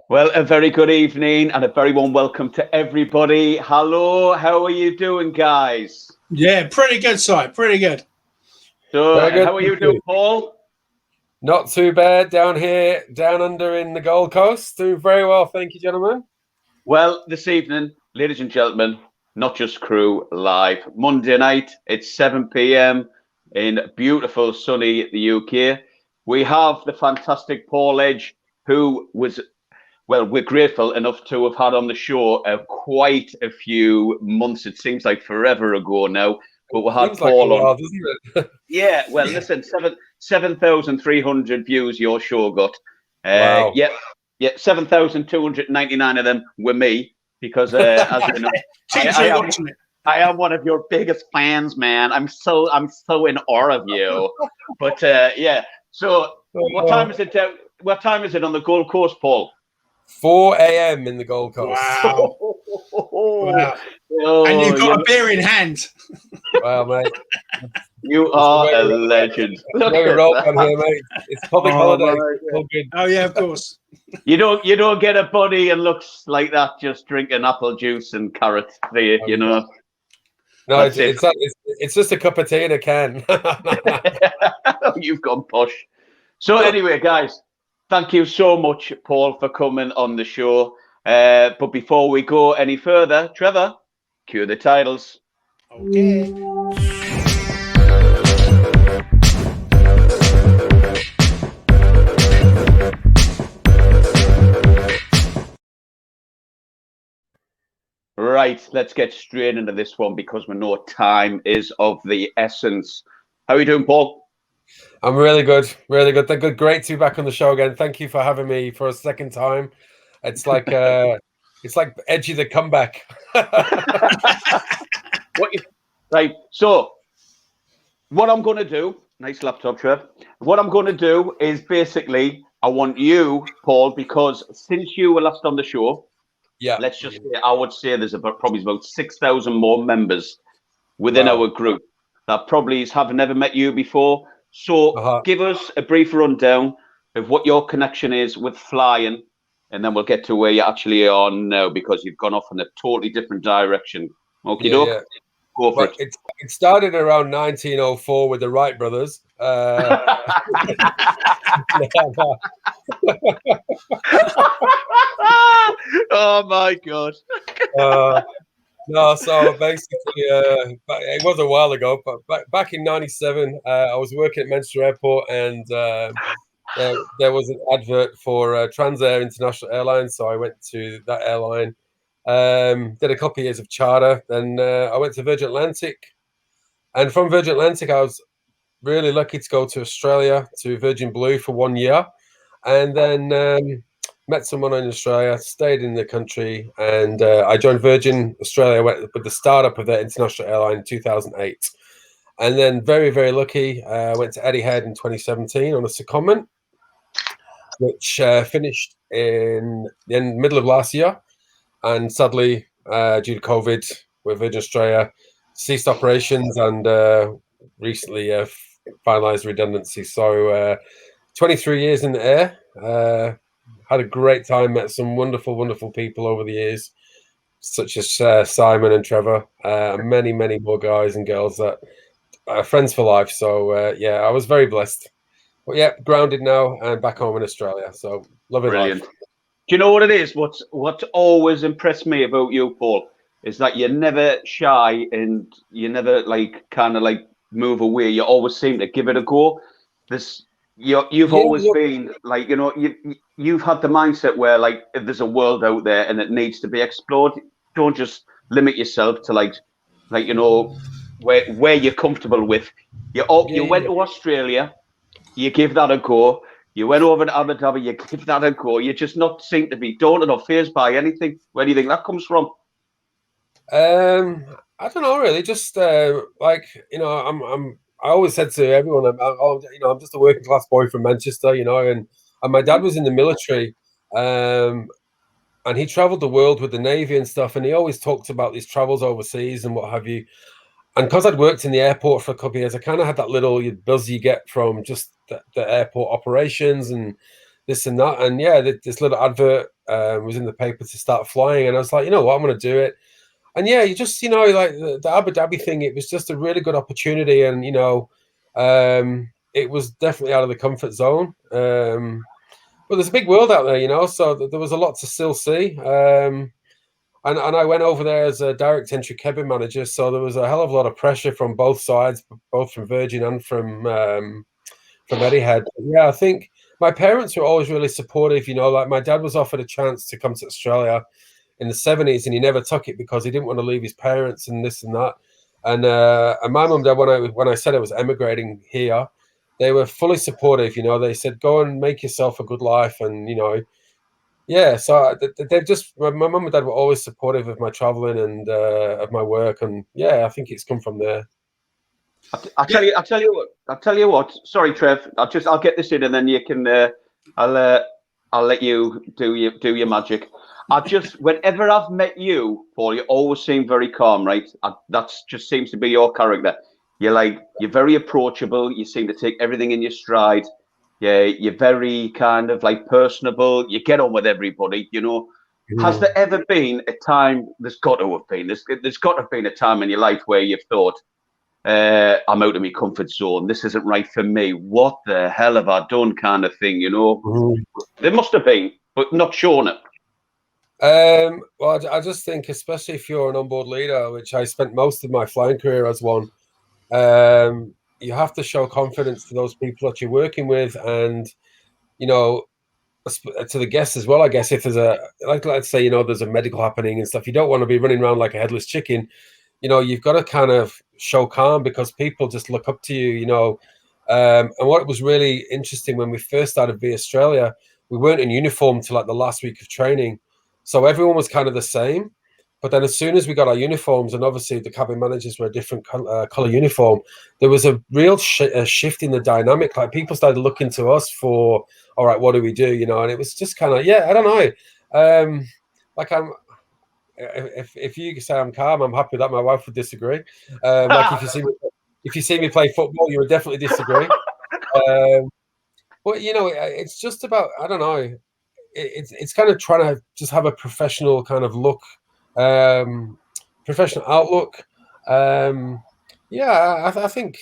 Well, a very good evening and a very warm welcome to everybody. Hello, how are you doing, guys? Yeah, pretty good, Si. Pretty good. So, Very and good, how are you thank doing, you. Paul? Not too bad down here, down under in the Gold Coast. Doing very well, thank you, gentlemen. Well, this evening, ladies and gentlemen, Not Just Crew live. Monday night, it's 7 p.m. in beautiful, sunny the UK. We have the fantastic Paul Edge, who was, well, we're grateful enough to have had on the show quite a few months. It seems like forever ago now. But we had Seems like a Paul on. while, doesn't it? Yeah, well, listen, 7,300 views your show got. Wow. Yeah, 7,299 of them were me because, as you know, I am one of your biggest fans, man. I'm so in awe of you. But yeah, so what time is it? What time is it on the Gold Coast, Paul? 4 a.m. in the Gold Coast. Wow. Wow. And you've got a beer in hand. Wow, mate. You are a legend. Very roll on here, mate. It's public holiday. All good. Oh yeah, of course. You don't get a buddy and looks like that just drinking apple juice and carrot there, you know. No, it's just a cup of tea in a can. You've gone posh. So anyway, guys, thank you so much, Paul, for coming on the show. But before we go any further, Trevor, cue the titles. Okay. Right, let's get straight into this one because we know time is of the essence. How are you doing, Paul? I'm really good, really good. Thank good. Great to be back on the show again. Thank you for having me for a second time. It's like Edgy the comeback. Right, so what I'm going to do, nice laptop, Trev. What I'm going to do is basically, I want you, Paul, because since you were last on the show, yeah, let's just say, I would say there's probably about 6,000 more members within our group that probably have never met you before. So give us a brief rundown of what your connection is with flying, and then we'll get to where you actually are now because you've gone off in a totally different direction. Okie doke. Yeah. Go for it. It started around 1904 with the Wright brothers. Oh my god. No, so basically, it was a while ago, but back in '97, I was working at Manchester Airport, and there was an advert for Transair International Airlines. So I went to that airline, did a couple of years of charter, then I went to Virgin Atlantic, and from Virgin Atlantic, I was really lucky to go to Australia to Virgin Blue for 1 year, and then met someone in Australia, stayed in the country, and I joined Virgin Australia with the startup of their international airline in 2008. And then very, very lucky, went to Etihad in 2017 on a secondment, which finished in the middle of last year. And sadly, due to COVID, with Virgin Australia ceased operations and recently finalized redundancy. So 23 years in the air. Had a great time, met some wonderful, wonderful people over the years, such as Simon and Trevor, many, many more guys and girls that are friends for life. So, yeah, I was very blessed. But, yeah, grounded now and back home in Australia. So, loving life. Do you know what it is? What's always impressed me about you, Paul, is that you're never shy and you never, kind of move away. You always seem to give it a go. You've always been you've had the mindset where if there's a world out there and it needs to be explored, don't just limit yourself to where you're comfortable with. You went to Australia, you give that a go. You went over to Abu Dhabi, you give that a go. You just not seem to be daunted or fazed by anything. Where do you think that comes from? I don't know, really. Just I always said to everyone, I'm just a working class boy from Manchester, and my dad was in the military, and he traveled the world with the Navy and stuff, and he always talked about these travels overseas and what have you. And because I'd worked in the airport for a couple of years, I kind of had that little buzz you get from just the airport operations and this and that. And yeah, this little advert was in the paper to start flying, and I was like, you know what, I'm going to do it. And yeah, you just, like the Abu Dhabi thing, it was just a really good opportunity, and it was definitely out of the comfort zone. But there's a big world out there, so there was a lot to still see. And I went over there as a direct entry cabin manager, so there was a hell of a lot of pressure from both sides, both from Virgin and from Etihad. Yeah, I think my parents were always really supportive. Like my dad was offered a chance to come to Australia in the 70s, and he never took it because he didn't want to leave his parents and this and that. And my mum and dad, when I said I was emigrating here, they were fully supportive. They said, go and make yourself a good life. And, yeah, so they've just, my mum and dad were always supportive of my traveling and of my work. And yeah, I think it's come from there. I'll tell you what. Sorry, Trev. I'll get this in, and then you can. I'll let you do your magic. Whenever I've met you, Paul, you always seem very calm, right? That just seems to be your character. You're very approachable. You seem to take everything in your stride. Yeah, you're very kind of personable. You get on with everybody. Has there ever been a time? There's got to have been. There's got to have been a time in your life where you've thought, I'm out of my comfort zone. This isn't right for me. What the hell have I done? Kind of thing. There must have been, but not shown it. Well, I just think, especially if you're an onboard leader, which I spent most of my flying career as one, you have to show confidence to those people that you're working with, and to the guests as well. I guess if there's let's say there's a medical happening and stuff, you don't want to be running around like a headless chicken. You've got to kind of show calm, because people just look up to you. And what was really interesting when we first started Via Australia, we weren't in uniform till the last week of training. So everyone was kind of the same. But then as soon as we got our uniforms, and obviously the cabin managers were a different color uniform, there was a real shift in the dynamic. People started looking to us for, all right, what do we do? And it was just kind of, yeah, I don't know. If you say I'm calm, I'm happy that my wife would disagree. If you see me play football, you would definitely disagree. But it's just about, I don't know. It's kind of trying to just have a professional kind of look, professional outlook. Yeah, I think,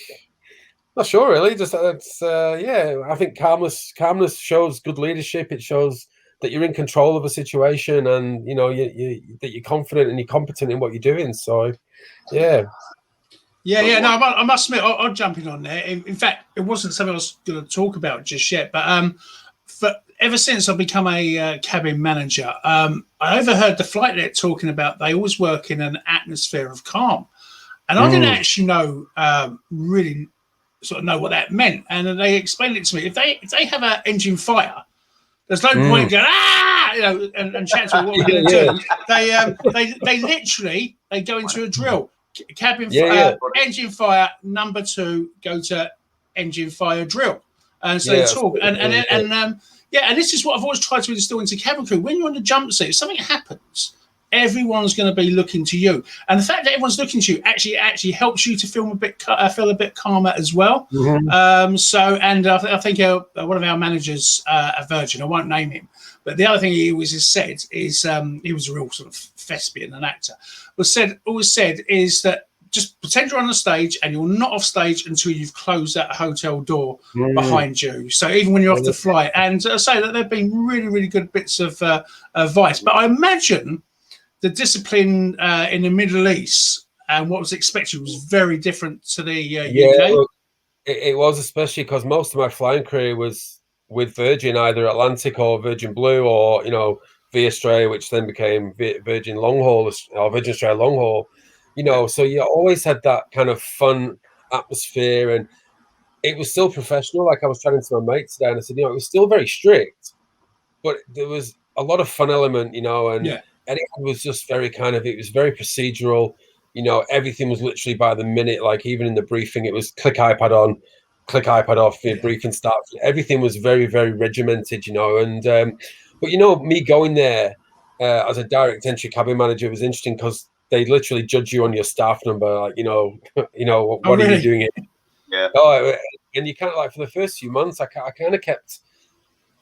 not sure really. Just yeah, I think calmness shows good leadership. It shows that you're in control of a situation, and that you're confident and you're competent in what you're doing. So, yeah. Yeah. No, I must admit, I'll jump in on there. In fact, it wasn't something I was going to talk about just yet, but ever since I've become a cabin manager, I overheard the flight deck talking about they always work in an atmosphere of calm, and I didn't actually know really sort of know what that meant. And they explained it to me. If they have an engine fire, there's no point going and chat to what we're going to do. They literally go into a drill. Cabin fire, engine fire, number 2, go to engine fire drill. And so they talk, and this is what I've always tried to instill into cabin crew. When you're on the jump seat, if something happens, everyone's going to be looking to you, and the fact that everyone's looking to you actually helps you to feel a bit calmer as well. I think one of our managers at Virgin, I won't name him, but the other thing he always said is he was a real sort of thespian and actor. Always said is that just pretend you're on the stage, and you're not off stage until you've closed that hotel door behind you. So even when you're off the flight, and I say that there've been really, really good bits of advice. But I imagine the discipline in the Middle East and what was expected was very different to the UK. Well, it was, especially because most of my flying career was with Virgin, either Atlantic or Virgin Blue, or Via Australia, which then became Virgin Long Haul or Virgin Australia Long Haul. So you always had that kind of fun atmosphere, and it was still professional. Like I was chatting to my mate today, and I said, it was still very strict, but there was a lot of fun element, and Etihad was just very it was very procedural. Everything was literally by the minute. Like even in the briefing, it was click iPad on, click iPad off, briefing starts. Everything was very, very regimented, but me going there as a direct entry cabin manager was interesting, because they literally judge you on your staff number, like what are you doing here? Yeah. And you kind of for the first few months, I kind of kept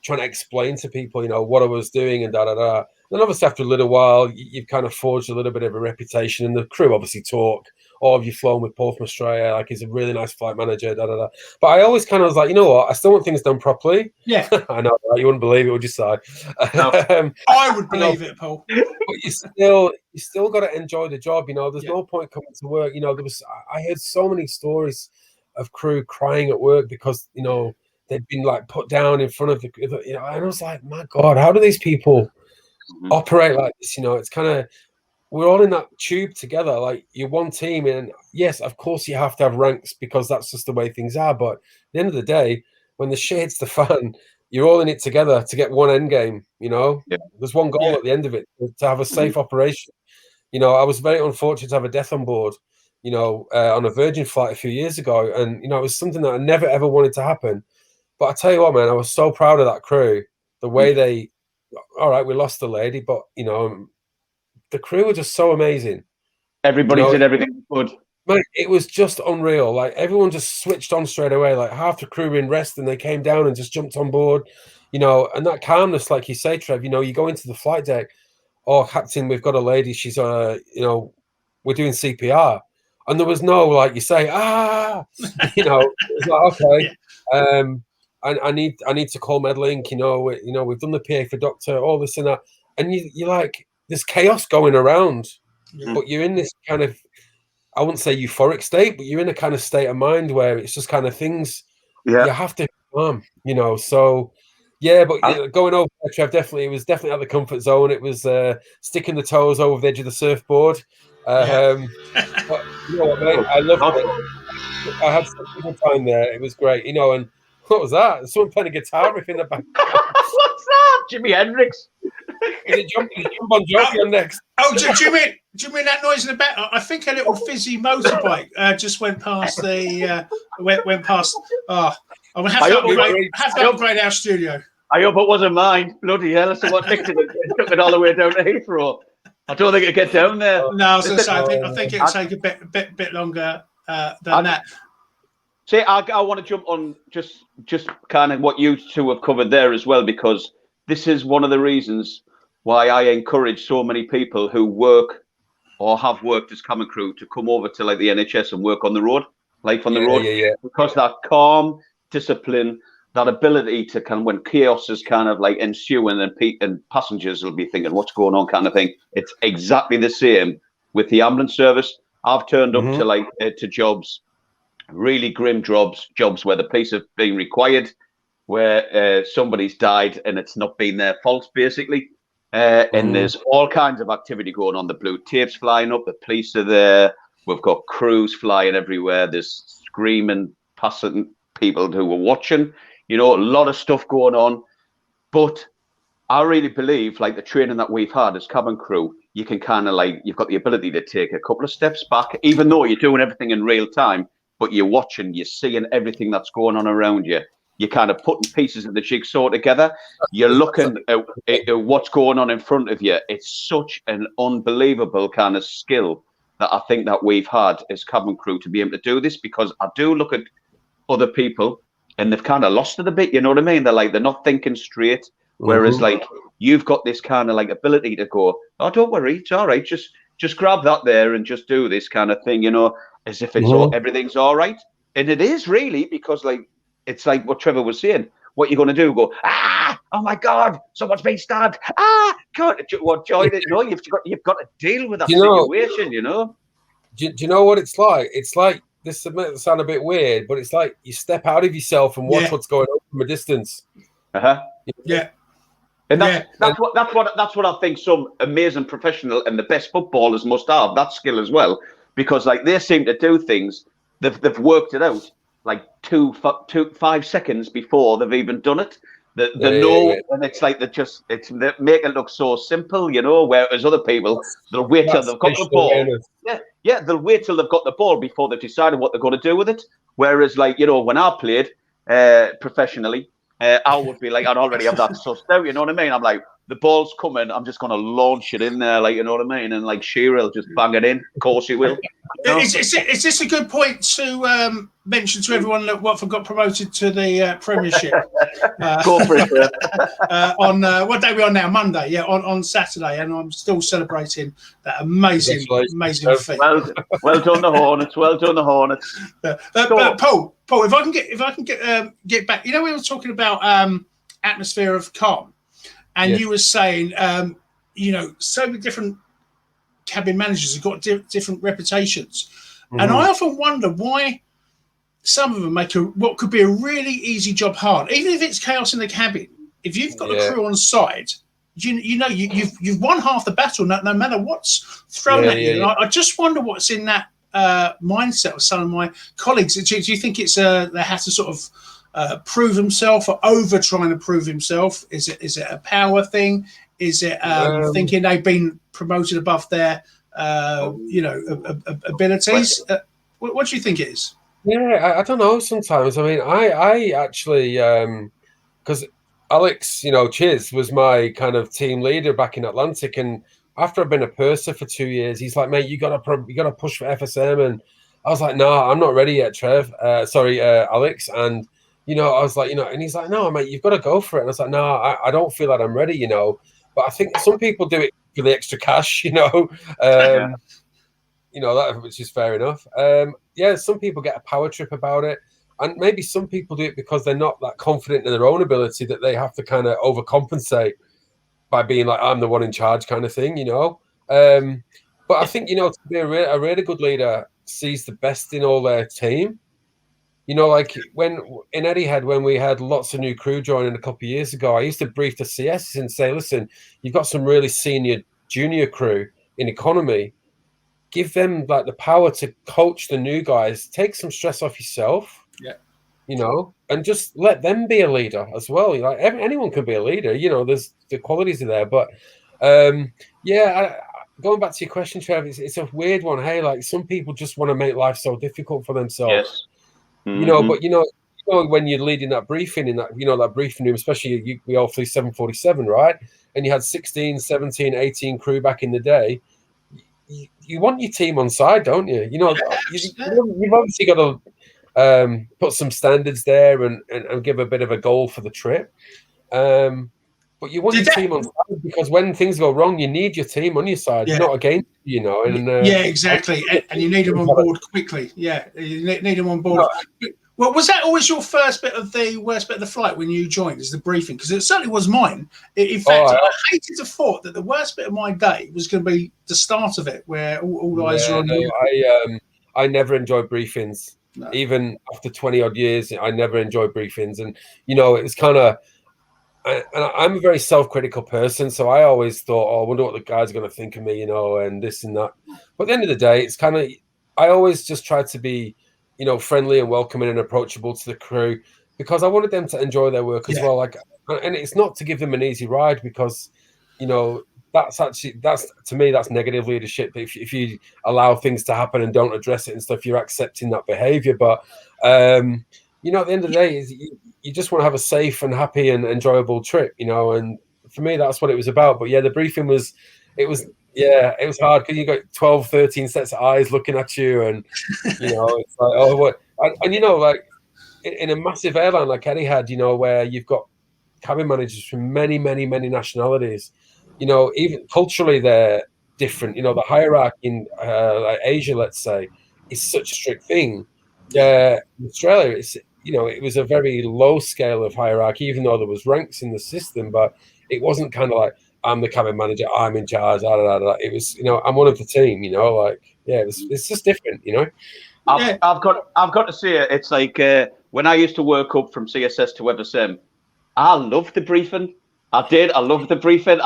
trying to explain to people, what I was doing and da-da-da. Then obviously after a little while, you've kind of forged a little bit of a reputation, and the crew obviously talk. Oh, have you flown with Paul from Australia? Like, he's a really nice flight manager, da-da-da. But I always kind of was like, you know what? I still want things done properly. Yeah. I know, right? You wouldn't believe it, would you, Si? No. I would believe it, Paul. But you still got to enjoy the job. There's no point coming to work. I heard so many stories of crew crying at work because, they'd been like put down in front of the, and I was like, my God, how do these people operate like this? It's kind of, we're all in that tube together. Like, you're one team, and yes, of course you have to have ranks because that's just the way things are. But at the end of the day, when the shit hits the fan, you're all in it together to get one end game. There's one goal at the end of it, to have a safe operation. I was very unfortunate to have a death on board, on a Virgin flight a few years ago, and it was something that I never ever wanted to happen. But I tell you what, man, I was so proud of that crew. The way they, all right, we lost the lady, but the crew were just so amazing. Everybody did everything good. Mate, it was just unreal. Like, everyone just switched on straight away. Like, half the crew were in rest, and they came down and just jumped on board. And that calmness, like you say, Trev. You go into the flight deck. Oh, Captain, we've got a lady. She's we're doing CPR, and there was no, like you say, it was like, okay. I need to call Medlink. We've done the PA for doctor, all this and that, and you're like, there's chaos going around, but you're in this kind of, I wouldn't say euphoric state, but you're in a kind of state of mind where it's just kind of things you have to calm, So yeah, but going over there, Trev, it was definitely out of the comfort zone. It was sticking the toes over the edge of the surfboard. But you know what, mate? I loved it. I had such a good time there. It was great, and what was that? Someone playing a guitar riff in the background. What's that? Jimi Hendrix. Is it John Bon Jovi on next? Oh, do you mean that noise in the back? I think a little fizzy motorbike just went past the went past. I'm gonna have to upgrade our studio. I hope it wasn't mine. Bloody hell! That's what nicked it. It took it all the way down to Heathrow. I don't think it'd get down there. No, I was going to say, I think it'd take a bit longer than that. See, I want to jump on just kind of what you two have covered there as well, because this is one of the reasons why I encourage so many people who work or have worked as cabin crew to come over to like the NHS and work on the road, life on the road, because that calm discipline, that ability to kind of, when chaos is kind of like ensuing and passengers will be thinking, what's going on kind of thing. It's exactly the same with the ambulance service. I've turned up to jobs, really grim jobs where the police have been required, where somebody's died and it's not been their fault, basically. And there's all kinds of activity going on. The blue tape's flying up, the police are there. We've got crews flying everywhere. There's screaming, passing people who are watching. A lot of stuff going on. But I really believe, like, the training that we've had as cabin crew, you can kind of like, you've got the ability to take a couple of steps back, even though you're doing everything in real time, but you're watching, you're seeing everything that's going on around you. You're kind of putting pieces of the jigsaw together. You're looking at what's going on in front of you. It's such an unbelievable kind of skill that I think that we've had as cabin crew to be able to do this, because I do look at other people and they've kind of lost it a bit, you know what I mean? They're not thinking straight. Whereas like you've got this kind of like ability to go, oh, don't worry, it's all right. Just grab that there and just do this kind of thing, as if it's everything's all right. And it is really, because like, it's like what Trevor was saying. What you're going to do? Go, oh my God, someone's been stabbed. God, what joy! No, you've got to deal with that situation. Do you know what it's like? It's like, this might sound a bit weird, but it's like you step out of yourself and watch what's going on from a distance. Yeah. And that's what I think some amazing professional and the best footballers must have, that skill as well, because like they seem to do things, they've worked it out like 5 seconds before they've even done it. They know, and it's like they make it look so simple, whereas other people, they'll wait till they've got the ball. They'll wait till they've got the ball before they've decided what they're going to do with it. Whereas, like, when I played professionally, I would be like, I'd already have that sussed out, you know what I mean? I'm like, the ball's coming, I'm just going to launch it in there, like, you know what I mean? And like Shearer will just bang it in. Of course he will. You know? Is this a good point to mention to everyone that Watford got promoted to the Premiership? Go for it. On what day are we on now? Monday, yeah, on Saturday, and I'm still celebrating that amazing feat. Well done, the Hornets. Well done, the Hornets. But Paul, if I can get back, you know, we were talking about atmosphere of calm, and you were saying, you know, so many different cabin managers have got different reputations, and I often wonder why some of them make what could be a really easy job hard, even if it's chaos in the cabin. If you've got a crew on side, you know you've won half the battle, no matter what's thrown at you. And I just wonder what's in that mindset of some of my colleagues. Do you think it's they have to sort of prove himself, or over trying to prove himself? Is it a power thing? Is it thinking they've been promoted above their abilities? What do you think it is? Yeah, I don't know. Sometimes, I mean, I actually, because Alex, you know, Chiz was my kind of team leader back in Atlantic, and after I've been a purser for 2 years, he's like, mate, you gotta push for FSM, and I was like, no, I'm not ready yet, Trev. Alex, and you know, I was like, you know, and he's like, no, mate, you've got to go for it, and I was like, no, I don't feel that I'm ready, you know, but I think some people do it for the extra cash, you know. You know, that, which is fair enough. Some people get a power trip about it, and maybe some people do it because they're not that confident in their own ability, that they have to kind of overcompensate by being like, I'm the one in charge kind of thing, you know. But I think, you know, to be a really good leader sees the best in all their team. You know, like when in Etihad, when we had lots of new crew joining a couple of years ago, I used to brief the CS and say, listen, you've got some really senior junior crew in economy. Give them like the power to coach the new guys. Take some stress off yourself. Yeah, you know, and just let them be a leader as well. Like anyone can be a leader. You know, there's the qualities are there. But going back to your question, Trev, it's a weird one. Hey, like some people just want to make life so difficult for themselves. Yes. Mm-hmm. You know, but you know when you're leading that briefing in that, you know, that briefing room, especially we all flew 747, right? And you had 16, 17, 18 crew back in the day. You want your team on side, don't you? You know, you've obviously got to put some standards there and give a bit of a goal for the trip. But you want your team on side because when things go wrong, you need your team on your side, not against you, you know. And exactly. And you need them on board quickly. Yeah, you need them on board. Well, was that always your worst bit of the flight when you joined? Is the briefing? Because it certainly was mine. In fact, I hated the thought that the worst bit of my day was going to be the start of it, where all eyes are on you. I never enjoyed briefings. No. Even after 20 odd years, I never enjoyed briefings, and you know, it was kind of. I'm a very self-critical person, so I always thought, "Oh, I wonder what the guys are going to think of me," you know, and this and that. But at the end of the day, it's kind of. I always just tried to be, you know, friendly and welcoming and approachable to the crew because I wanted them to enjoy their work as well. Like, and it's not to give them an easy ride because, you know, that's to me that's negative leadership. If you allow things to happen and don't address it and stuff, you're accepting that behavior. But you know, at the end of the day, is you just want to have a safe and happy and enjoyable trip, you know. And for me, that's what it was about. But yeah, the briefing was hard because you got 12, 13 sets of eyes looking at you, and you know, it's like, oh, what? And you know, like in a massive airline like Etihad, you know, where you've got cabin managers from many, many, many nationalities, you know, even culturally they're different. You know, the hierarchy in like Asia, let's say, is such a strict thing. In Australia, it's, you know, it was a very low scale of hierarchy, even though there was ranks in the system, but it wasn't kind of like, I'm the cabin manager, I'm in charge. It was, you know, I'm one of the team. You know, like it's just different. You know, I've got to say it's like when I used to work up from CSS to FSM, I loved the briefing. I did. I loved the briefing.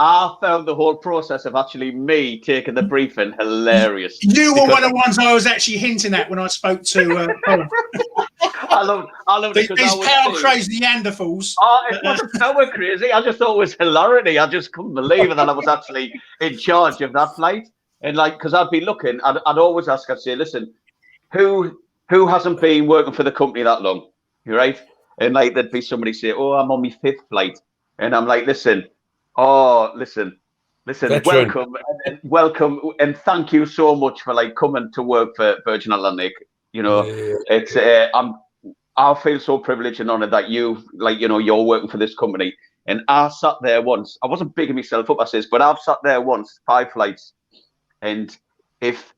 I found the whole process of actually me taking the briefing hilarious. You were one of the ones I was actually hinting at when I spoke to I love these power crazy Neanderthals. It wasn't power crazy. I just thought it was hilarity. I just couldn't believe it that I was actually in charge of that flight. And like, because I'd be looking, I'd always ask, I'd say, listen, who hasn't been working for the company that long? You're right. And like, there'd be somebody say, oh, I'm on my 5th flight. And I'm like, listen, listen, Veteran. welcome, and thank you so much for like coming to work for Virgin Atlantic. You know, it's I feel so privileged and honoured that you're working for this company. And I sat there once. I wasn't bigging myself up, I says, but I've sat there once, 5 flights, and if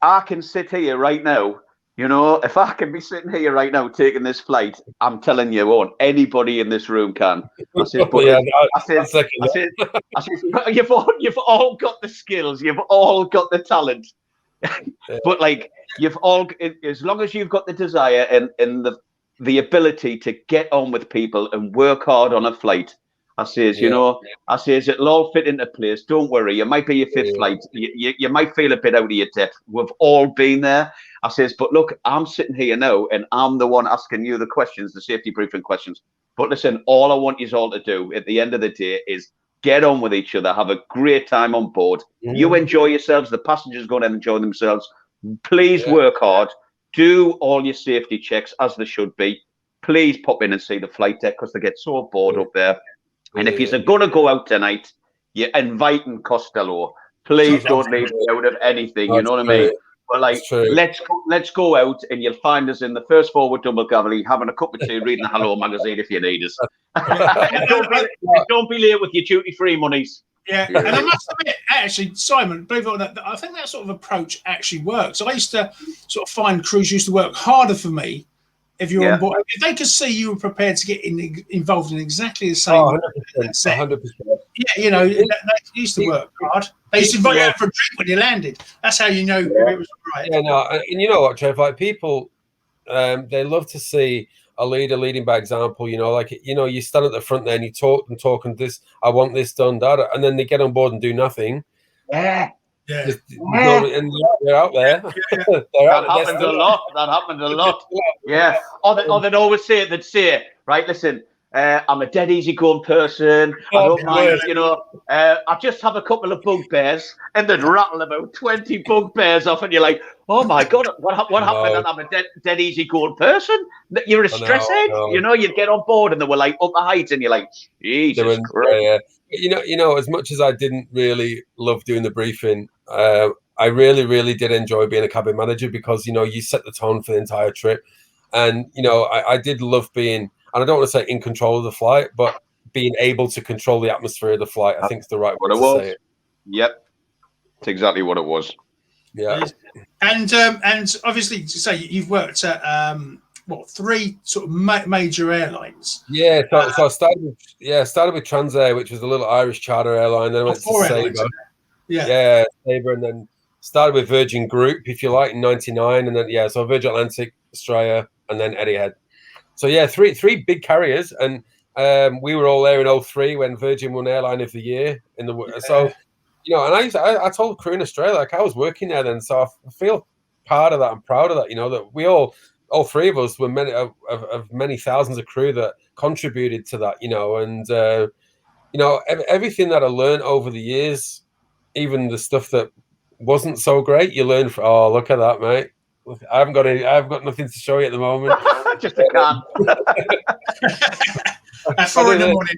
I can sit here right now, you know, if I can be sitting here right now taking this flight, I'm telling you, anybody in this room can. I said, you've all got the skills, you've all got the talent, but like you've all, as long as you've got the desire and the ability to get on with people and work hard on a flight. I says, I says, it'll all fit into place. Don't worry. You might be your 5th flight. You might feel a bit out of your depth. We've all been there. I says, but look, I'm sitting here now and I'm the one asking you the questions, the safety briefing questions. But listen, all I want you all to do at the end of the day is get on with each other, have a great time on board. You enjoy yourselves. The passengers going to enjoy themselves. Please work hard. Do all your safety checks as they should be. Please pop in and see the flight deck because they get so bored up there. And if you're going to go out tonight, you're inviting Costello. Please don't leave me out of anything. You know what I mean? But like, let's go out, and you'll find us in the first forward double galley, having a cup of tea, reading the Hello magazine if you need us. don't be late with your duty-free monies. Yeah, and I must admit, actually, Simon, believe it or not, I think that sort of approach actually works. I used to sort of find crews used to work harder for me if you're on board. If they could see you were prepared to get involved in exactly the same. 100%. Yeah, you know, they used to work hard. They used to invite you out for a drink when you landed. That's how you know if it was right. Yeah, no, and you know what, Trev? Like people, they love to see a leader leading by example. You know, like you stand at the front there and you talk and this. I want this done, and then they get on board and do nothing. Yeah. And they're out there. That happens a lot. Yeah. Or they'd always say, right, listen, I'm a dead easy-going person. I don't mind, I just have a couple of bugbears, and they'd rattle about 20 bugbears off, and you're like, oh my God, what happened? And I'm a dead easy-going person. You're a stress head. You'd get on board, and they were like up the heights, and you're like, Jesus Christ. As much as I didn't really love doing the briefing, I really, really did enjoy being a cabin manager because, you set the tone for the entire trip. And, I did love being, and I don't want to say in control of the flight, but being able to control the atmosphere of the flight, I think is the right way to say it. Yep. It's exactly what it was. Yeah. And obviously, so you've worked at, 3 sort of major airlines? Yeah, so I started with Transair, which was a little Irish charter airline. Then I went to Sabre. Yeah, Sabre, and then started with Virgin Group, if you like, in '99, and then so Virgin Atlantic, Australia, and then Etihad. So three big carriers, and we were all there in 2003 when Virgin won Airline of the Year So, and I told the crew in Australia, like I was working there then, so I feel part of that. I'm proud of that. That we all 3 of us were many of many thousands of crew that contributed to that. And everything that I learned over the years, even the stuff that wasn't so great, you learn from. Oh, look at that, mate! Look, I've got nothing to show you at the moment. Just a can. That's 4 in the morning.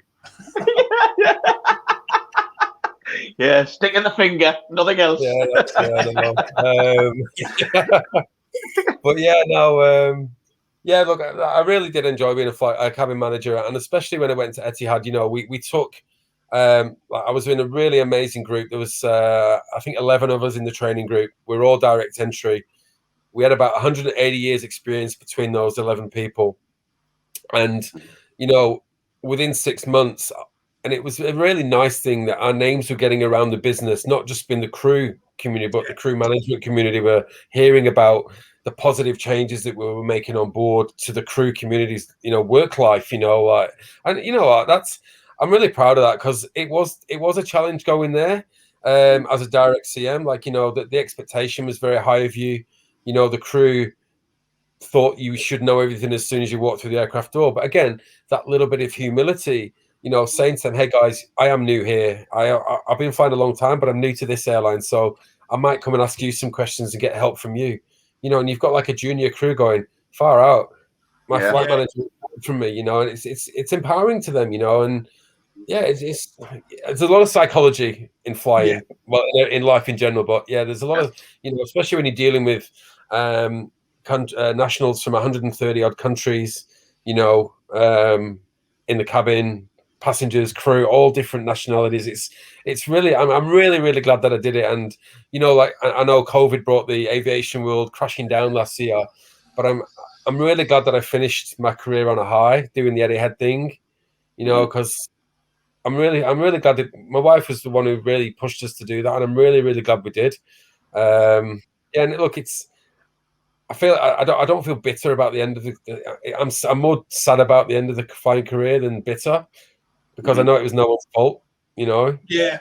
Yeah, sticking the finger, nothing else. But look, I really did enjoy being a cabin manager, and especially when I went to Etihad. We took. I was in a really amazing group. There was, I think, 11 of us in the training group. We were all direct entry. We had about 180 years experience between those 11 people. And, within 6 months, and it was a really nice thing that our names were getting around the business, not just in the crew community, but the crew management community were hearing about the positive changes that we were making on board to the crew community's, work life, I'm really proud of that because it was a challenge going there as a direct CM. The expectation was very high of you. The crew thought you should know everything as soon as you walk through the aircraft door. But again, that little bit of humility, saying to them, hey guys, I am new here. I've been flying a long time, but I'm new to this airline. So I might come and ask you some questions and get help from you. And you've got like a junior crew going, far out. my flight manager from me, you know, and it's empowering to them, you know, and it's there's a lot of psychology in flying, well, in life in general, but there's a lot of, you know, especially when you're dealing with nationals from 130 odd countries, you know, in the cabin, passengers, crew, all different nationalities. It's really, I'm really glad that I did it. And, you know, like I know COVID brought the aviation world crashing down last year, but I'm really glad that I finished my career on a high doing the Etihad thing, you know, because I'm really glad that my wife was the one who really pushed us to do that, and I'm really glad we did. And look, I feel I don't feel bitter about the end of the. I'm more sad about the end of the flying career than bitter, because I know it was no one's fault. You know. Your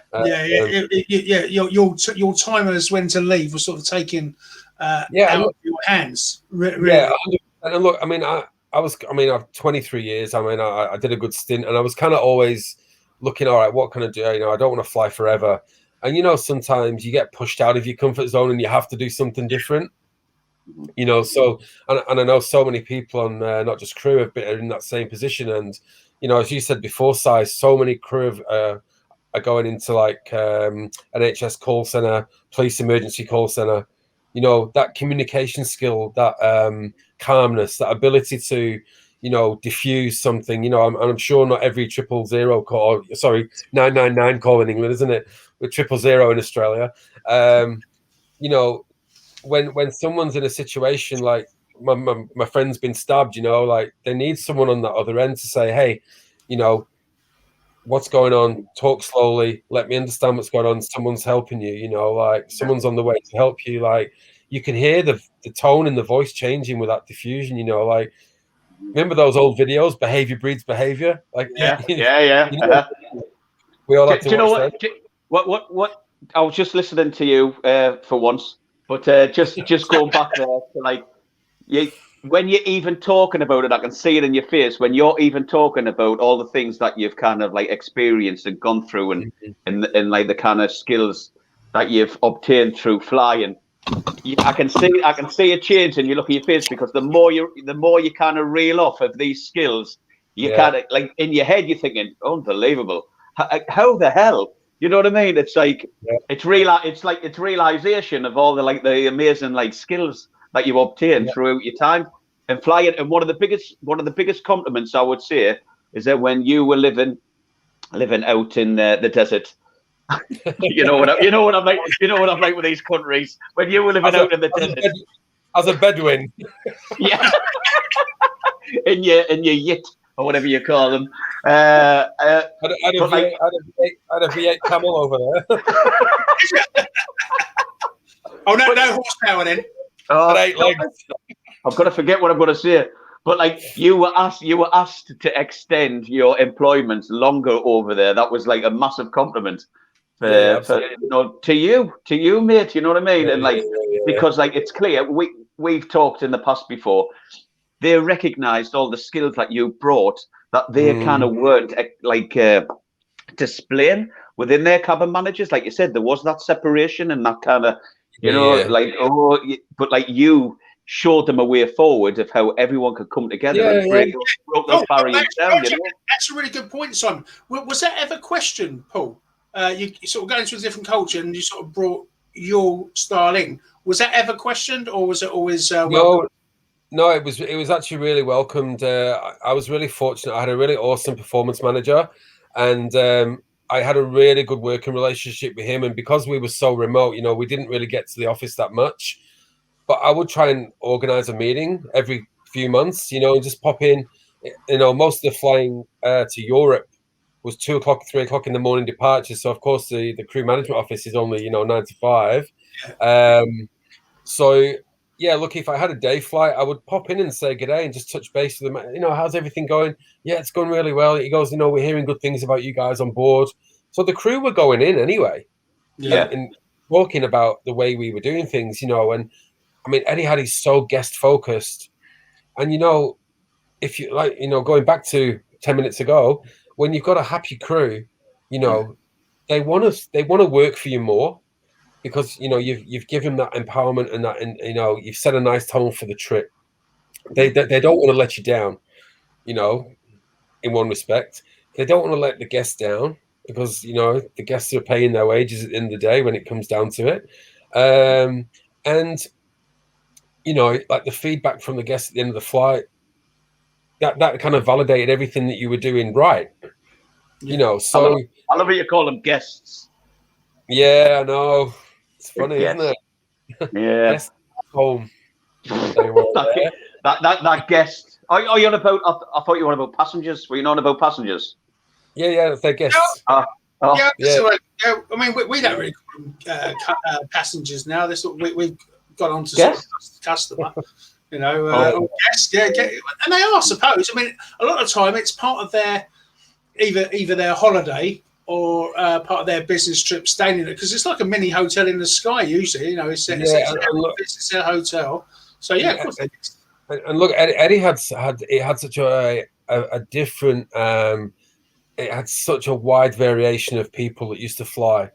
time as when to leave was sort of taken out of your hands. Really. Yeah, and look, I mean, I've 23 years. I mean, I did a good stint, and I was kind of always looking, all right, what can I do? You know, I don't want to fly forever. And, you know, sometimes you get pushed out of your comfort zone and you have to do something different, you know. So, and I know so many people on not just crew have been in that same position. And, you know, as you said before, Si, so many crew are going into like NHS call center, police emergency call center. You know, that communication skill, that calmness, that ability to, you know, diffuse something. You know, I'm sure not every 000 call, 999 call in England, isn't it? With 000 in Australia. You know, when someone's in a situation like my friend's been stabbed, you know, like they need someone on the other end to say, hey, you know, what's going on? Talk slowly. Let me understand what's going on. Someone's helping you, you know, like someone's on the way to help you. Like you can hear the tone and the voice changing with that diffusion, you know, like remember those old videos, behavior breeds behavior? Like You know, we all have to watch that. What I was just listening to you for once, but just going back there to like when you're even talking about it, I can see it in your face when you're even talking about all the things that you've kind of like experienced and gone through, and like the kind of skills that you've obtained through flying. I can see a change in you look at your face, because the more you kind of reel off of these skills, you kind of like in your head you're thinking, unbelievable, how the hell, you know what I mean? It's like it's realization of all the amazing like skills that you've obtained throughout your time and flying. And one of the biggest compliments I would say is that when you were living out in the desert. you know what I'm like. You know what I'm like with these countries. When you were living out in the desert, as a Bedouin, in your yit or whatever you call them. I had a V8 Camel over there. Oh no horsepower then. Oh, 8 legs. I've got to forget what I'm going to say. But like you were asked to extend your employment longer over there. That was like a massive compliment. To you, mate, you know what I mean? And like, because like it's clear, we've talked in the past before, they recognized all the skills that you brought that they kind of weren't like displaying within their cabin managers. Like you said, there was that separation and that kind of, but like you showed them a way forward of how everyone could come together and break those barriers down. That's a really good point, Simon. Was that ever questioned, Paul? You sort of go into a different culture and you sort of brought your style in. Was that ever questioned, or was it always welcomed? No, it was actually really welcomed. I was really fortunate. I had a really awesome performance manager, and I had a really good working relationship with him. And because we were so remote, you know, we didn't really get to the office that much. But I would try and organize a meeting every few months, you know, and just pop in. You know, most of the flying to Europe was 2 o'clock, 3 o'clock in the morning departure. So of course the crew management office is only, you know, 9 to 5. So yeah, look, if I had a day flight, I would pop in and say good day and just touch base with them. You know, how's everything going? Yeah, it's going really well. He goes, you know, we're hearing good things about you guys on board. So the crew were going in anyway. And talking about the way we were doing things, you know, and I mean, Etihad is so guest focused. And, you know, if you like, you know, going back to 10 minutes ago, when you've got a happy crew, you know, they want to work for you more because, you know, you've given that empowerment and that, and, you know, you've set a nice tone for the trip. they don't want to let you down, you know, in one respect. They don't want to let the guests down because, you know, the guests are paying their wages at the end of the day when it comes down to it. And, you know, like the feedback from the guests at the end of the flight, that kind of validated everything that you were doing right. You know, so I love how you call them guests. Yeah, I know. It's funny, isn't it? Yeah. Guests home. They were that guest. Are you on about? I thought you were on about passengers. Were you not on about passengers? Yeah, they're guests. Yeah. I mean, we don't really call them passengers now. We've got on to customer. You know, guests, and they are, I suppose. I mean, a lot of the time it's part of their either their holiday or part of their business trip, staying in it, because it's like a mini hotel in the sky. Usually, you know, it's a hotel. So yeah, of course. And look, Etihad had such a different. It had such a wide variation of people that used to fly.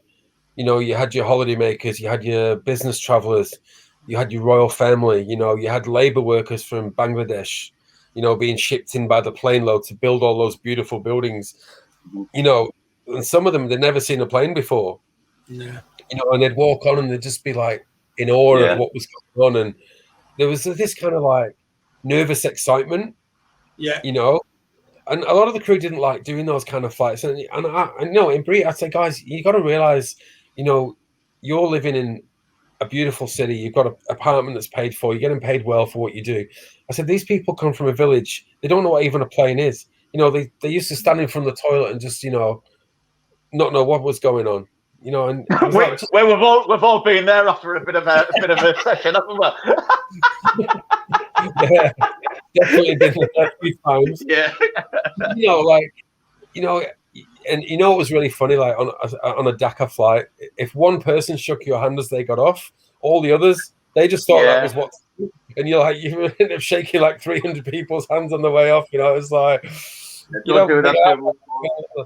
You know, you had your holidaymakers, you had your business travelers, you had your royal family. You know, you had labor workers from Bangladesh, you know, being shipped in by the plane load to build all those beautiful buildings. You know, and some of them they'd never seen a plane before. Yeah. You know, and they'd walk on and they'd just be like in awe of what was going on, and there was this kind of like nervous excitement. Yeah. You know, and a lot of the crew didn't like doing those kind of flights. And I know in Brie, I'd say, guys, you got to realize, you know, you're living in a beautiful city. You've got an apartment that's paid for. You're getting paid well for what you do. I said, these people come from a village. They don't know what even a plane is. You know, they used to stand in front of the toilet and just, you know, not know what was going on. You know, and we've all been there after a bit of a session, haven't we? Yeah, definitely been there a few times. Yeah, you know, like, you know, and you know, it was really funny. Like on a Dakar flight, if one person shook your hand as they got off, all the others they just thought that was what. And you're like, you end up shaking like 300 people's hands on the way off. You know, it's like. Don't do that.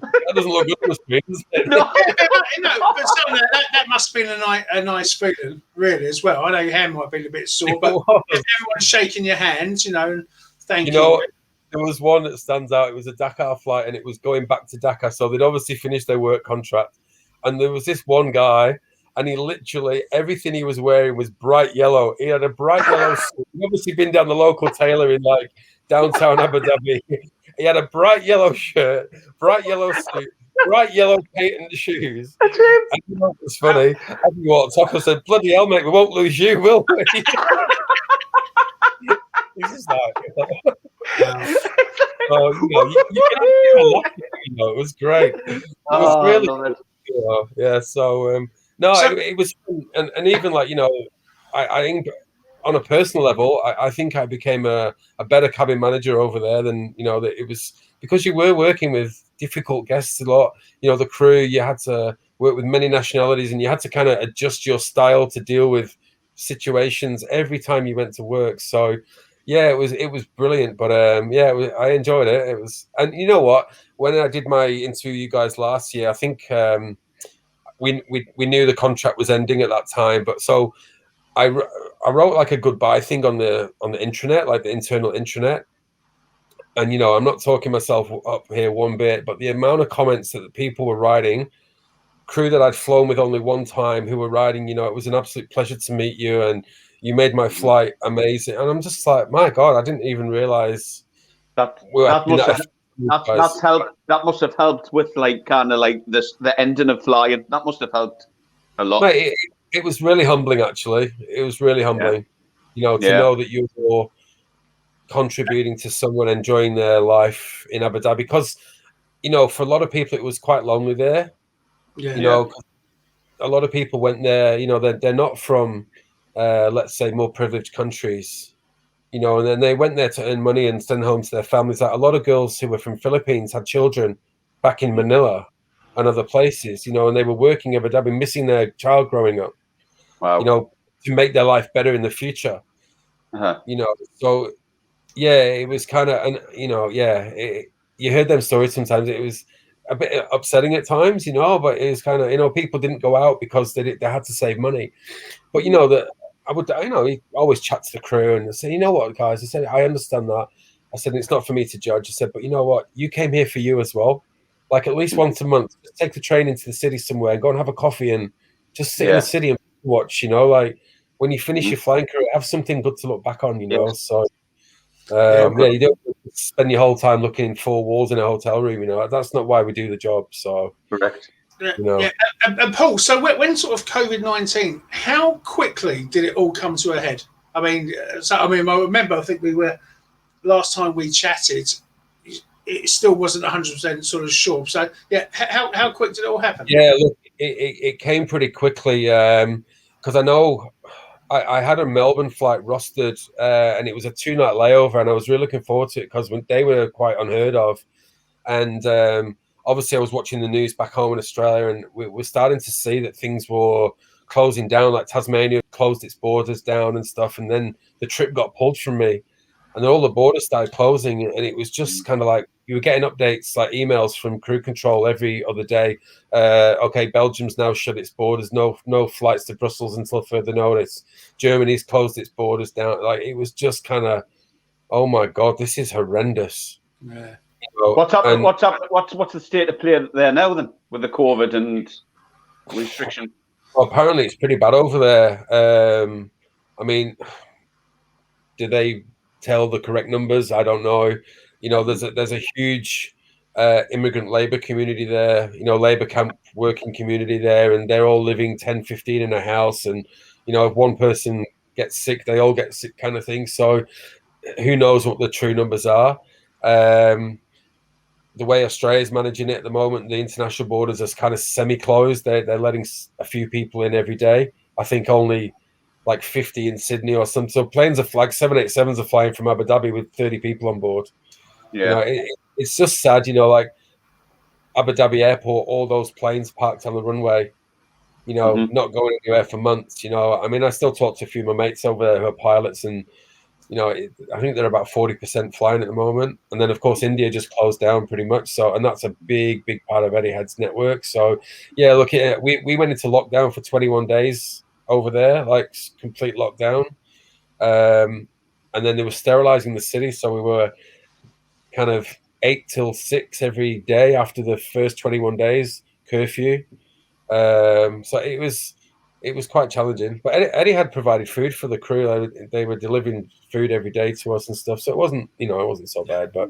That doesn't look good on the screen, does it? No, but that must have been a nice feeling, really, as well. I know your hand might have been a bit sore, but everyone's shaking your hands, you know, thank you. You know, there was one that stands out. It was a Dakar flight, and it was going back to Dakar, so they'd obviously finished their work contract. And there was this one guy, and he literally, everything he was wearing was bright yellow. He had a bright yellow suit. He'd obviously been down the local tailor in, like, downtown Abu Dhabi. He had a bright yellow shirt, bright yellow suit, bright yellow patent shoes. And you know, it's funny. As he walked off, I said, "Bloody hell, mate, we won't lose you, will we?" He's just like, oh, you know, you can laugh at it, you know, it was great. It was really, you know, yeah. So it was fun. And even like, you know, I think. On a personal level, I think I became a better cabin manager over there than, you know, that it was because you were working with difficult guests a lot. You know, the crew, you had to work with many nationalities and you had to kind of adjust your style to deal with situations every time you went to work. So, yeah, it was brilliant. But I enjoyed it. It was, and you know what? When I did my interview, you guys last year, I think we knew the contract was ending at that time. But so. I wrote like a goodbye thing on the intranet, like the internal intranet. And, you know, I'm not talking myself up here one bit, but the amount of comments that the people were writing, crew that I'd flown with only one time who were writing, you know, it was an absolute pleasure to meet you and you made my flight amazing. And I'm just like, my God, I didn't even realize that must have helped with like kind of like the ending of flying. That must have helped a lot. Mate, it was really humbling, actually. It was really humbling, you know, to know that you were contributing to someone enjoying their life in Abu Dhabi. Because, you know, for a lot of people, it was quite lonely there. You know, a lot of people went there, you know, they're not from, let's say, more privileged countries, you know, and then they went there to earn money and send home to their families. Like a lot of girls who were from Philippines had children back in Manila and other places, you know, and they were working Abu Dhabi, missing their child growing up. Wow. You know, to make their life better in the future. You know, so yeah, it was kind of, and you know, you heard them stories sometimes. It was a bit upsetting at times, you know, but it was kind of, you know, people didn't go out because they had to save money. But you know that I would, he always chats to the crew and I said, you know what, guys, I said, I understand that. I said, it's not for me to judge. I said, but you know what, you came here for you as well. Like at least once a month, just take the train into the city somewhere and go and have a coffee and just sit in the city and watch, like when you finish your flying career, have something good to look back on, So you don't spend your whole time looking in four walls in a hotel room, that's not why we do the job. So correct. And Paul, so when sort of COVID-19, how quickly did it all come to a head? I mean, I remember, I think last time we chatted, it still wasn't 100% sort of sure. So how quick did it all happen? Yeah, look, it came pretty quickly because I know I had a Melbourne flight rostered and it was a 2-night layover, and I was really looking forward to it because they were quite unheard of. And obviously I was watching the news back home in Australia, and we're starting to see that things were closing down, like Tasmania closed its borders down and stuff. And then the trip got pulled from me, and then all the borders started closing. And it was just kind of like you were getting updates, like emails from crew control every other day. Okay, Belgium's now shut its borders. No flights to Brussels until further notice. Germany's closed its borders down. Like it was just kind of, oh my God, this is horrendous. Yeah. What's the state of play there now then with the COVID and restriction? Well, apparently it's pretty bad over there. I mean, do they tell the correct numbers? I don't know. There's a huge immigrant labor community there, labor camp working community there, and they're all living 10, 15 in a house. And, if one person gets sick, they all get sick kind of thing. So who knows what the true numbers are. The way Australia is managing it at the moment, the international borders are kind of semi-closed. They're letting a few people in every day. I think only like 50 in Sydney or something. So planes are 787s are flying from Abu Dhabi with 30 people on board. Yeah, it's just sad. Like Abu Dhabi airport, all those planes parked on the runway. Not going anywhere for months. I mean, I still talk to a few of my mates over there who are pilots, and I think they're about 40% flying at the moment. And then, of course, India just closed down pretty much. So, and that's a big, big part of Etihad's network. So, yeah, look, we went into lockdown for 21 days over there, like complete lockdown. And then they were sterilizing the city. So we were kind of 8 till 6 every day after the first 21 days curfew. So it was quite challenging, but Etihad provided food for the crew. They were delivering food every day to us and stuff, so it wasn't so bad. But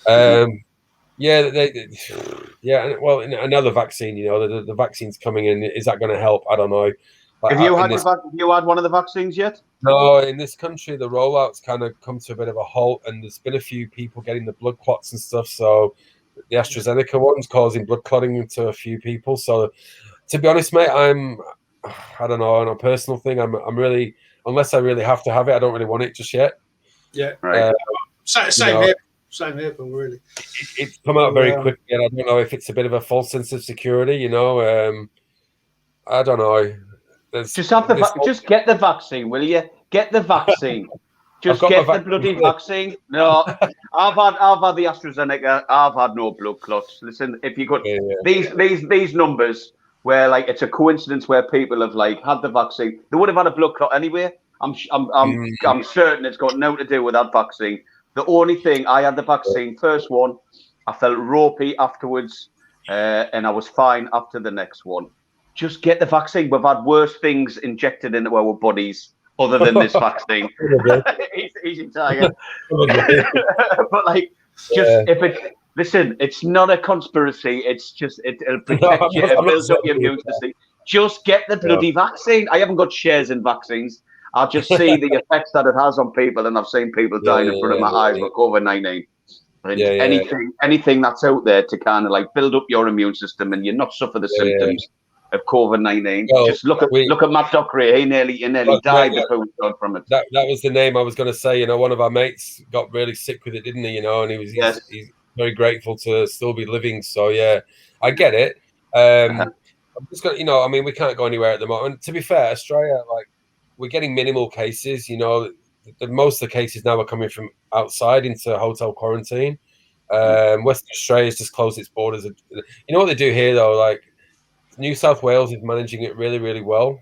well, another vaccine. The vaccine's coming in. Is that going to help? I don't know. Have you had one of the vaccines yet? No, in this country the rollout's kind of come to a bit of a halt, and there's been a few people getting the blood clots and stuff. So the AstraZeneca one's causing blood clotting to a few people. So to be honest, mate, I don't know, on a personal thing, I'm really, unless I really have to have it, I don't really want it just yet. Yeah, right. Same here, but really, it's come out very quickly, and I don't know if it's a bit of a false sense of security. I don't know. Just get the vaccine, will you? Get the vaccine. Just get the bloody vaccine. No, I've had the AstraZeneca. I've had no blood clots. Listen, if you could, these numbers where like it's a coincidence where people have like had the vaccine, they would have had a blood clot anyway. I'm certain it's got nothing to do with that vaccine. The only thing, I had the vaccine, first one, I felt ropey afterwards, and I was fine after the next one. Just get the vaccine. We've had worse things injected into our bodies other than this vaccine. Easy target. But like, listen, it's not a conspiracy. It's just, it'll protect you. It builds up your immune system. Just get the bloody vaccine. I haven't got shares in vaccines. I just see the effects that it has on people, and I've seen people dying in front of my eyes with COVID-19. Anything that's out there to kind of like build up your immune system and you not suffer the symptoms of COVID-19. Well, just look at Matt Dockery. He nearly died before we got from it. That was the name I was going to say. One of our mates got really sick with it, didn't he? And he's very grateful to still be living. So yeah, I get it. I'm just going. I mean, we can't go anywhere at the moment. To be fair, Australia, like, we're getting minimal cases. Most of the cases now are coming from outside into hotel quarantine. Western Australia's just closed its borders. You know what they do here though? Like, New South Wales is managing it really, really well.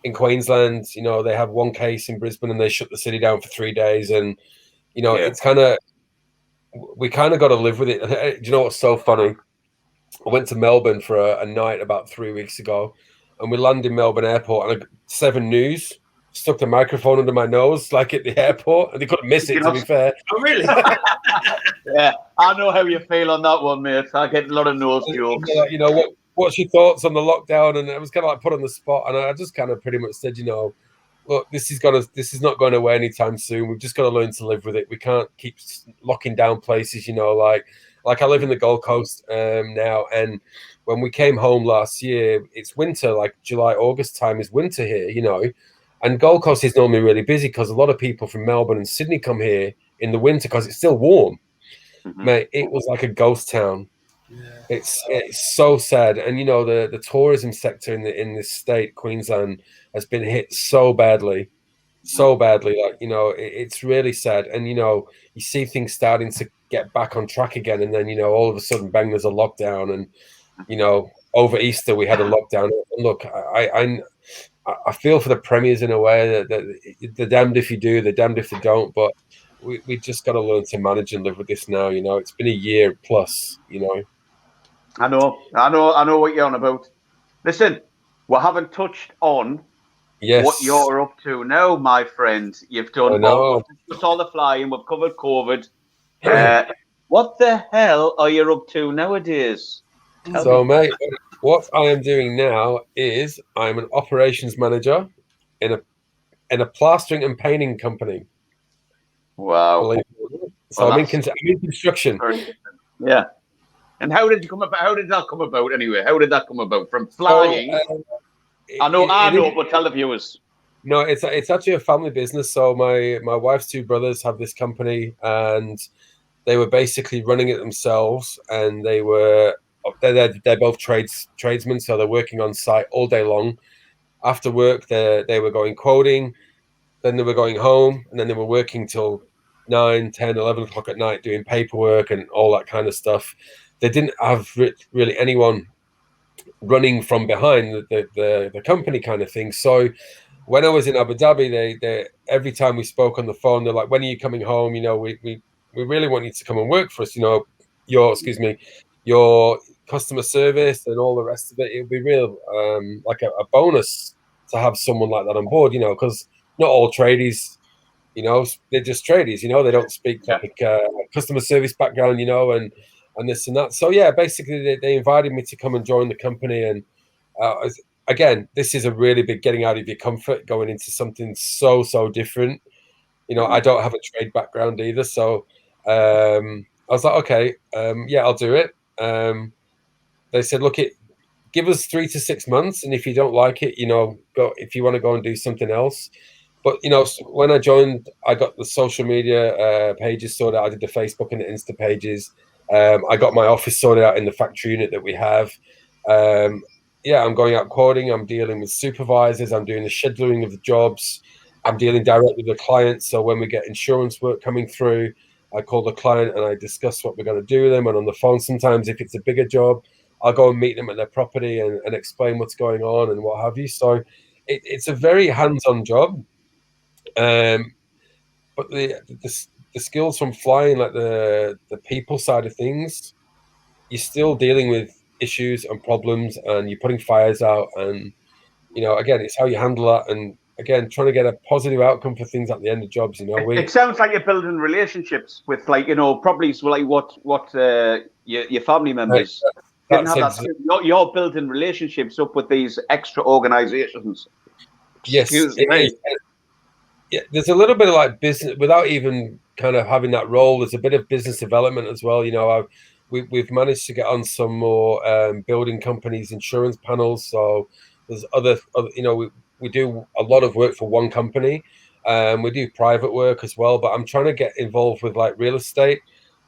in Queensland, you know, they have one case in Brisbane and they shut the city down for 3 days. And, you know, it's kind of, we kind of got to live with it. Do you know what's so funny? I went to Melbourne for a night about 3 weeks ago, and we landed in Melbourne Airport, and 7 News stuck the microphone under my nose, like at the airport, and they couldn't miss it, to be fair. Oh, really? Yeah, I know how you feel on that one, mate. I get a lot of nose jokes. You know, what's your thoughts on the lockdown? And it was kind of like put on the spot, and I just kind of pretty much said, you know, look, this is not going away anytime soon. We've just got to learn to live with it. We can't keep locking down places, you know, like I live in the Gold Coast now, and when we came home last year, it's winter, like July, August time is winter here, you know, and Gold Coast is normally really busy because a lot of people from Melbourne and Sydney come here in the winter because it's still warm. Mate, it was like a ghost town. Yeah. It's so sad, and you know the tourism sector in this state, Queensland, has been hit so badly. Like, you know, it's really sad. And you know, you see things starting to get back on track again, and then you know, all of a sudden, bang, there's a lockdown, and you know, over Easter we had a lockdown. And look, I feel for the premiers in a way that they're damned if you do, they're damned if they don't, but we just got to learn to manage and live with this now. You know, it's been a year plus, you know. I know what you're on about. Listen, we haven't touched on what you're up to now, my friend. You've done all the flying, we've covered COVID. What the hell are you up to nowadays? So, mate, what I am doing now is I'm an operations manager in a plastering and painting company. Wow. So I'm in construction. Yeah. And how did that come about anyway? How did that come about? From flying? I know, but tell the viewers. No, it's actually a family business. So my wife's 2 brothers have this company, and they were basically running it themselves, and they're both tradesmen, so they're working on site all day long. After work, they were going quoting, then they were going home, and then they were working till 9, 10, 11 o'clock at night doing paperwork and all that kind of stuff. They didn't have really anyone running from behind the company kind of thing. So when I was in Abu Dhabi, they every time we spoke on the phone, they're like, when are you coming home? You know, we really want you to come and work for us. You know, your customer service and all the rest of it. It would be real like a bonus to have someone like that on board, you know, because not all tradies, you know, they're just tradies, you know, they don't speak like customer service background, you know, and this and that. So yeah, basically they invited me to come and join the company. And again, this is a really big getting out of your comfort, going into something so different. You know, I don't have a trade background either. So I was like, okay, yeah, I'll do it. They said, look, give us 3 to 6 months. And if you don't like it, you know, go, if you want to go and do something else. But, you know, when I joined, I got the social media pages sorted out. I did the Facebook and the Insta pages. I got my office sorted out in the factory unit that we have. Yeah, I'm going out quoting. I'm dealing with supervisors. I'm doing the scheduling of the jobs. I'm dealing directly with the clients. So when we get insurance work coming through, I call the client and I discuss what we're going to do with them. And on the phone, sometimes if it's a bigger job, I'll go and meet them at their property and explain what's going on and what have you. So it's a very hands-on job. But the skills from flying, like the people side of things, you're still dealing with issues and problems, and you're putting fires out, and you know, again, it's how you handle that, and again, trying to get a positive outcome for things at the end of jobs. You know, it sounds like you're building relationships with, like, you know, probably like what your family members didn't have that. You're building relationships up with these extra organisations. Yes, yeah, there's a little bit of like business without even kind of having that role. There's a bit of business development as well. You know, we've managed to get on some more building companies' insurance panels. So there's other you know, we do a lot of work for one company. We do private work as well, but I'm trying to get involved with like real estate.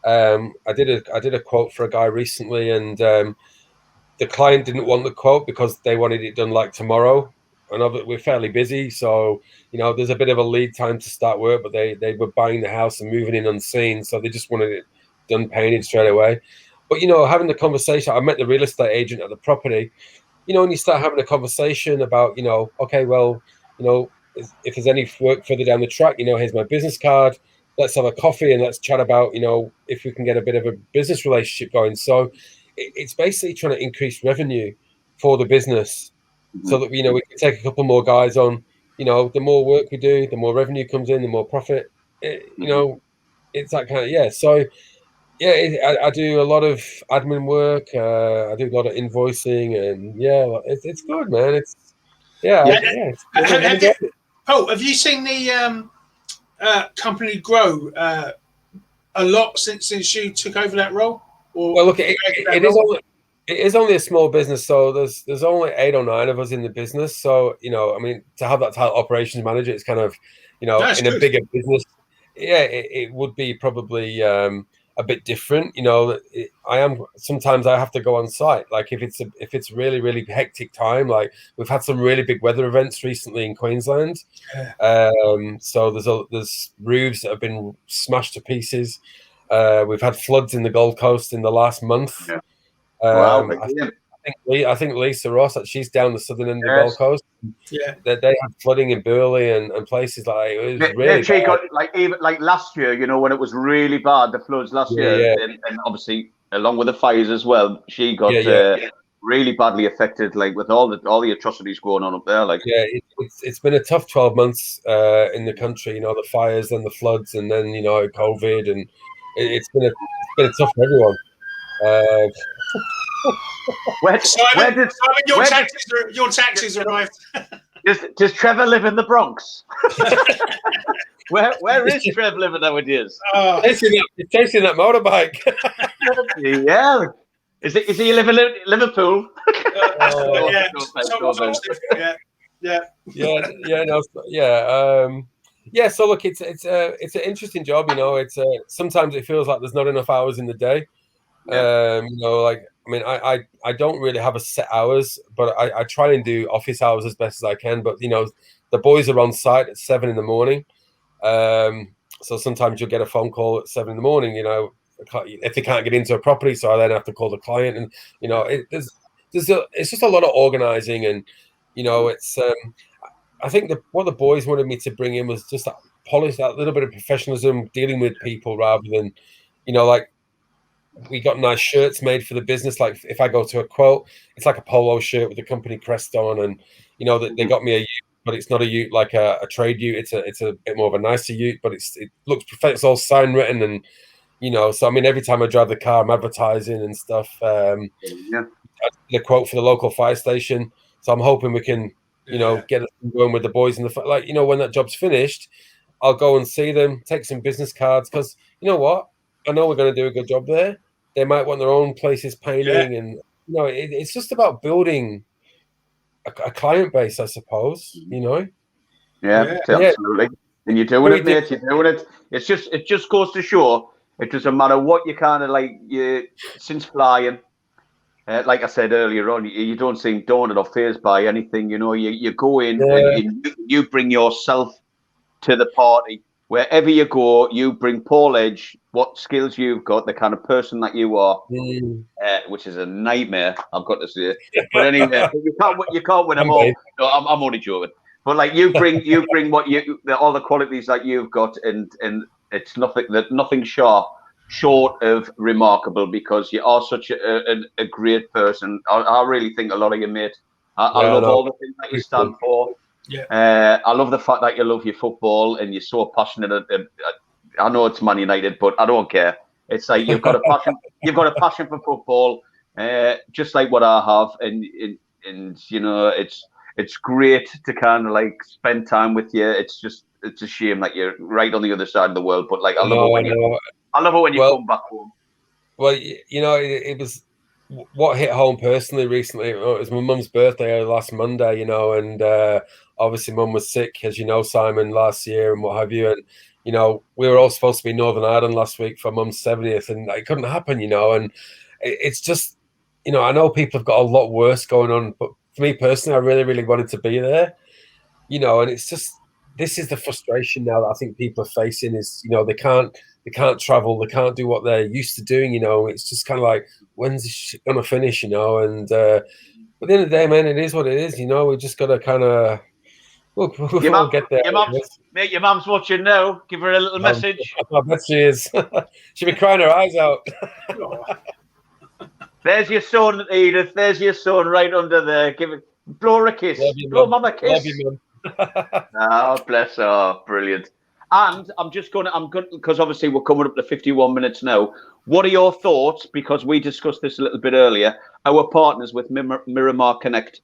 I did a quote for a guy recently, and the client didn't want the quote because they wanted it done like tomorrow. And we're fairly busy, so you know there's a bit of a lead time to start work. But they were buying the house and moving in unseen, so they just wanted it done, painted straight away. But you know, having the conversation, I met the real estate agent at the property. and you start having a conversation about, okay, well, if there's any work further down the track, here's my business card. Let's have a coffee and let's chat about, if we can get a bit of a business relationship going. So it's basically trying to increase revenue for the business, so that we can take a couple more guys on. The more work we do, the more revenue comes in, the more profit. It's that kind of So I do a lot of admin work. I do a lot of invoicing, and it's good, man. It's Paul, have you seen the company grow a lot since you took over that role? Well, look, it is only a small business, so there's only 8 or 9 of us in the business. So to have that title, operations manager, it's kind of That's in good. a bigger business. It would be probably a bit different. Sometimes I have to go on site, like if it's really, really hectic time. Like we've had some really big weather events recently in Queensland. So there's roofs that have been smashed to pieces. We've had floods in the Gold Coast in the last month. Wow, I think Lisa Ross, she's down the southern end of the Gold Coast. Yeah, they had flooding in Burleigh and places like it was really she bad. got even last year, when it was really bad, the floods last year, and obviously along with the fires as well, she got really badly affected, like with all the atrocities going on up there. It's been a tough 12 months in the country. The fires and the floods, and then COVID, and it's been a tough for everyone. Simon, your taxis arrived. Does Trevor live in the Bronx? Where is Trev living nowadays? Chasing that motorbike. Yeah. Is he living in Liverpool? So look, it's an interesting job. It's sometimes it feels like there's not enough hours in the day. I don't really have a set hours, but I try and do office hours as best as I can. But the boys are on site at 7 a.m. So sometimes you'll get a phone call at 7 a.m. If they can't get into a property, so I then have to call the client, and it's just a lot of organizing, and it's I think what the boys wanted me to bring in was just that polish, that little bit of professionalism, dealing with people rather than we got nice shirts made for the business. Like if I go to a quote, it's like a polo shirt with the company crest on, and they got me a ute, but it's not a ute like a trade ute. It's a bit more of a nicer ute, but it looks perfect. It's all sign written, and so every time I drive the car, I'm advertising and stuff. I did a quote for the local fire station, so I'm hoping we can get it going with the boys in the when that job's finished, I'll go and see them, take some business cards, because what, I know we're going to do a good job there. They might want their own places painting, and it's just about building a client base, I suppose. Absolutely. And you're doing it, mate. You're doing it. It just goes to show it doesn't matter what you kind of since flying. Like I said earlier on, you don't seem daunted or fazed by anything. You go in and you bring yourself to the party. Wherever you go, you bring Paul Edge, what skills you've got, the kind of person that you are, which is a nightmare, I've got to say. But anyway, you can't win them all. No, I'm only joking. But you bring what all the qualities that you've got, and it's nothing short of remarkable, because you are such a great person. I really think a lot of you, mate. I love all the things that you stand for. I love the fact that you love your football and you're so passionate. I know it's Man United, but I don't care. It's like you've got a passion. You've got a passion for football, just like what I have, and it's great to kind of spend time with you. It's a shame that you're right on the other side of the world, but I love it when you come back home. Well, it was what hit home personally recently. It was my mum's birthday last Monday, and obviously mum was sick, as you know, Simon, last year and what have you. And, we were all supposed to be in Northern Ireland last week for mum's 70th, and it couldn't happen, and it's just, I know people have got a lot worse going on, but for me personally, I really, really wanted to be there, and it's just, this is the frustration now that I think people are facing is, they can't travel, they can't do what they're used to doing, it's just kind of like, when's this shit gonna finish, and at the end of the day, man, it is what it is. You know, we just got to kind of we'll get there. Mate, your mum's watching now. Give her a little message. I bet she is. She'll be crying her eyes out. There's your son, Edith. There's your son right under there. Blow her a kiss. Blow mum a kiss. Love you, Mum. Oh, bless her. Brilliant. And I'm going because obviously we're coming up to 51 minutes now. What are your thoughts? Because we discussed this a little bit earlier. Our partners with Miramar Connect